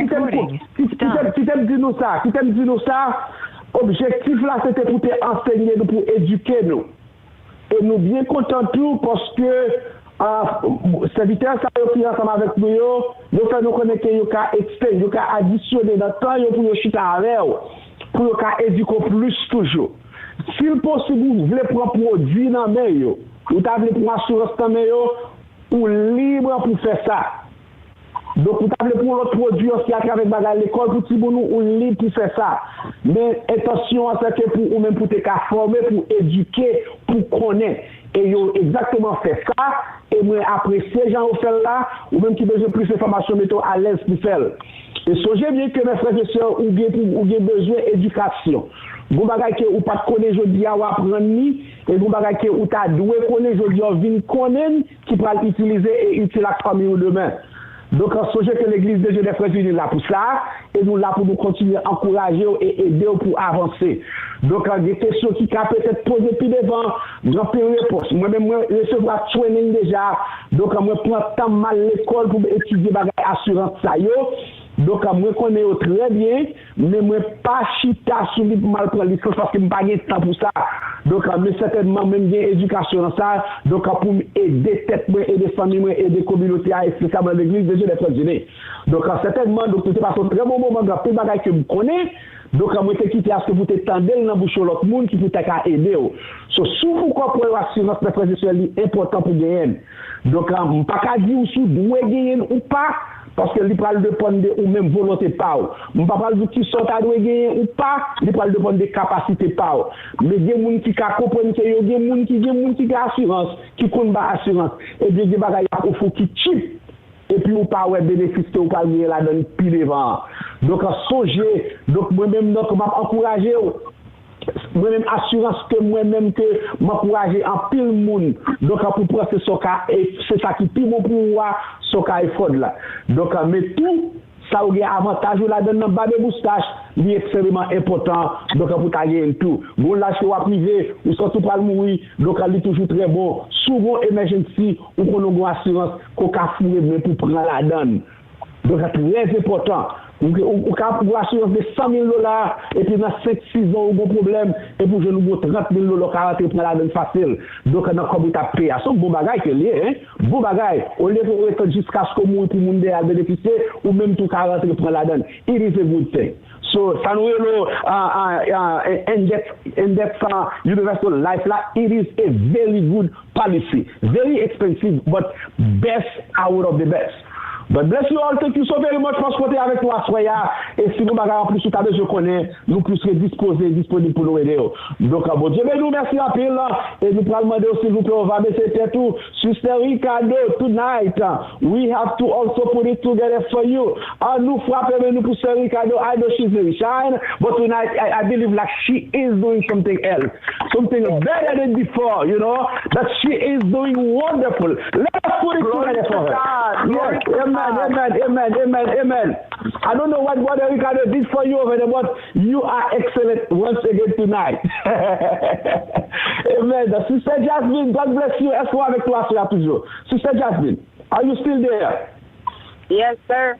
dire nous ça. Objectif là, c'était pour enseigner nous, pour éduquer nous. Et nous bien contents tout parce que serviteurs ça qui ensemble avec nous nous fait nous connaître que yo ka extend, yo ka additionner dans temps yo pour yo chita avec pour yo ka éduquer plus toujours. S'il possible vous voulez prendre produit dans main yo, ou ta voulez prendre assurance dans main yo, ou libre pour faire ça. Donc, vous avez pour l'autre produit aussi à travers l'école pour nous ou libre pour faire ça. Mais attention à ce que pour ou même pour te former, pour éduquer, pour connaître. Et ils exactement fait ça. Et moi, après ces gens qui font là, ou même qui besoin plus d'informations, mettons à l'aise pour faire. Et songez bien que mes frères et sœurs, ou bien besoin d'éducation. Vous bagay que ou pas connaître aujourd'hui à apprendre ni et vous bagay que ou ta doué connaître aujourd'hui vinn konnen qui va l'utiliser et utiliser la famille demain. Donc, songez que l'église de Dieu des frères unis là pour ça, et nous là pour nous continuer à encourager et aider pour avancer. Donc, des questions qui peuvent peut-être poser plus devant, j'en fais une réponse. Moi-même, moi, recevoir training déjà. Donc, moi, prends tant mal l'école pour étudier bagay assurance ça yo. Donc, moi, connais très bien, mais moi, pas chita sur lui pour mal prendre licence parce que je n'ai pas de temps pour ça. Donc, mais certainement, même bien éducation dans ça, donc, pour aider tête, aider famille, aider communauté, spécialement l'église, déjà les présidents. Donc, certainement, donc, c'est pas un très bon moment, de tout bagage que vous connaissez. Donc, moi, je quitte à ce que vous t'étendez dans la bouche de l'autre monde qui peut aider. So, si vous comprenez l'assurance, la présidentielle est important pour gagner. Donc, je ne peux pas dire si vous devez gagner ou pas. Parce que il parle de prendre ou même volonté pas. On pas parler de qui sont à gagner ou pas, il parle de prendre des capacités pas. Mais il y a des gens qui comprennent que il y a des gens qui ont assurance, qui connaissent assurance et des bagages qui cheap. Et puis, on pas ouais bénéfice ou pas gagner là dans pile devant. Donc, songez, donc moi-même, donc, m'a encouragé. Moi-même, assurance que moi-même, que m'encourager en pile monde. Donc, pour prendre ce cas, c'est ça qui est plus bon pour moi, ce cas est fort là. Donc, mais tout, ça a un avantage là dans le bas de moustache, il est extrêmement important. Donc, pour gagner tout. Bon, là, je suis privé, ou surtout pas le mourir, donc, il est toujours très bon. Souvent, emergency, ou qu'on a une assurance, qu'on a fourré pour prendre la donne. Donc, c'est très important. Ou quand vous assurance de $100 000 et puis dans 5-6 ans, vous avez un problème, et puis je nous montre $30 000 40 pour la donne facile. Donc, on a comme ça payé. C'est un bon bagage que lié, hein? Bon bagage. Au lieu de rester jusqu'à ce que vous pour monde à bénéficier, ou même tout 40 pour prendre la donne. It is a good thing. So, ça nous est index universal life là, it is a very good policy. Very expensive, but best out of the best. But bless you all, thank you so very much pour ce côté avec toi, Soya. Et si vous m'avez en plus, je connais, nous plus disposés, disponibles pour nous aider. Donc, bon Dieu, nous merci à pile. Et nous pourrons demander s'il vous plaît, on va baisser tout. Sister Ricardo, tonight, we have to also put it together for you. Nous frappons, nous pour Sister Ricardo. I know she's very shy, but tonight, I believe like she is doing something else. Something better than before, you know, that she is doing wonderful. Let's put it together for her. Yes, Amen. I don't know what Ricardo did for you over there, but you are excellent once again tonight. Amen. Sister Jasmine, God bless you. Est-ce qu'on avec toi sur toujours? Sister Jasmine, are you still there? Yes, sir.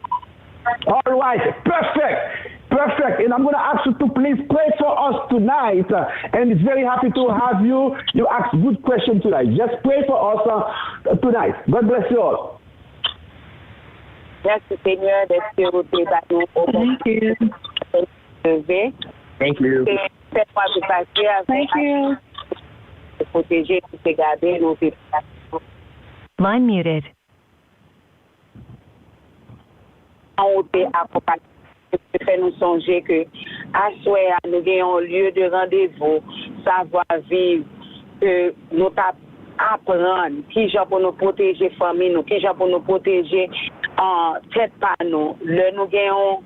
All right. Perfect. And I'm going to ask you to please pray for us tonight. And it's very happy to have you. You ask good questions tonight. Just pray for us tonight. God bless you all. Merci Seigneur d'être nous Thank you. Thank you. Faites-moi vous passer avec protéger, nous garder, nous Line muted. On peut accompagner, fait nous songer que à soir nous avons un lieu de rendez-vous, savoir vivre, que nous apprendre qui j'ai pour nous protéger famille, nous qui j'ai pour nous protéger en tête par nous. Nous gagnons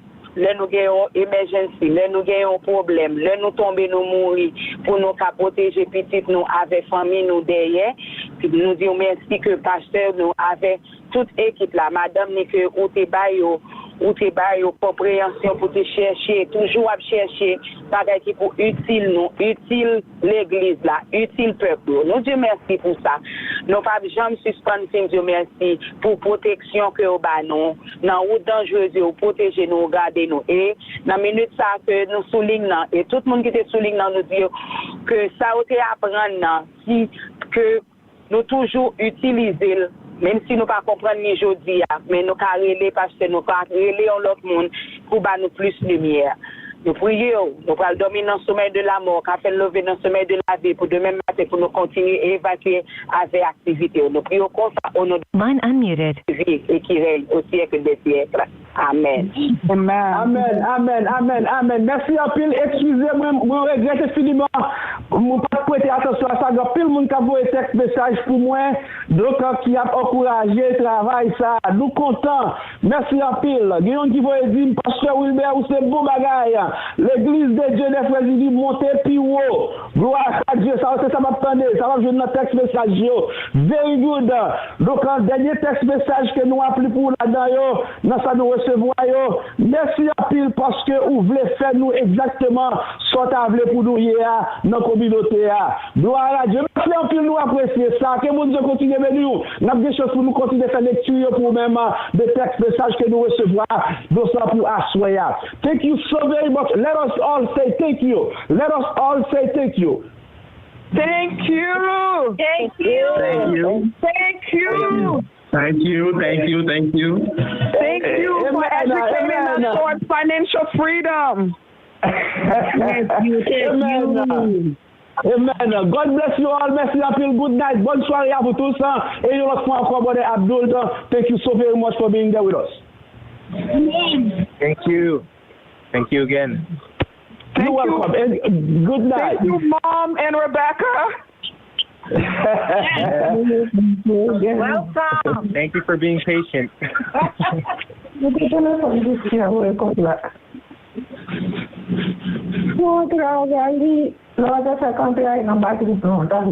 emergency, nous gagnons problème, nous tomber nous mourir pour nous protéger petit nous avec famille nous derrière. Puis nous disons merci que pasteur nous avec toute équipe là, madame ni que ou te bail compréhension pour te chercher, toujours à chercher bagay qui pour utile nous, utile l'église là, utile peuple. Nous Dieu merci pour ça. Nous pas jamais suspendre Dieu merci pour protection que au bas nous, dans route dangereuse pour protéger nous, garder nous. Et dans minute ça que nous soulignons et tout le monde qui était soulignant nous dit que ça a été apprendre si que nous toujours utiliser même si nous ne comprenons pas ni aujourd'hui, mais nous carrelons parce que nous carrelons l'autre monde pour nous plus de lumière. Nous prions, nous allons dormir dans le sommeil de la mort, nous allons lever dans le sommeil de la vie pour demain matin pour nous continuer à évacuer avec activité. Nous prions comme ça au nom de Line unmuted. vie et qui règne au siècle des siècles. Amen. Amen. Merci à pile. Excusez-moi, je regrette infiniment. Je ne pas prêter attention à ça. Il y a pile de monde qui a envoyé texte message pour moi. Donc, qui a encouragé le travail, ça. Nous contents. Merci à pile. Il y a qui va dire, Pasteur Wilbert, c'est beau bagaille. L'église de Dieu des frères, il dit, montez plus haut. Gloire à Dieu. Ça m'attendait. Ça va jouer notre texte message. Very good. Donc, le dernier texte message que nous appelons pour là-dedans, dans ça nous recevoir. Merci à pile parce que vous voulez faire nous exactement ce que vous voulez pour nous hier dans la communauté. Gloire à Dieu. Merci à pile nous apprécier ça. Que mon Dieu continue de nous. Nous avons des choses pour nous continuer de faire lecture pour même des textes messages que nous recevons. Donc, ça pour assoyer. Thank you so very much. Let us all say thank you. Let us all say thank you. Thank you. Thank you. Thank you. Thank you. Thank you. Thank you. Thank you. Thank you for educating us towards financial freedom. Thank you. Amen. God bless you all. Merci à pile. Good night. Bonne soirée à vous tous. Et une autre fois encore, Brother Abdul. Thank you so very much for being there with us. Thank you. Thank you again. You're welcome. And good night. Thank you, Mom and Rebecca. Welcome. Thank you for being patient.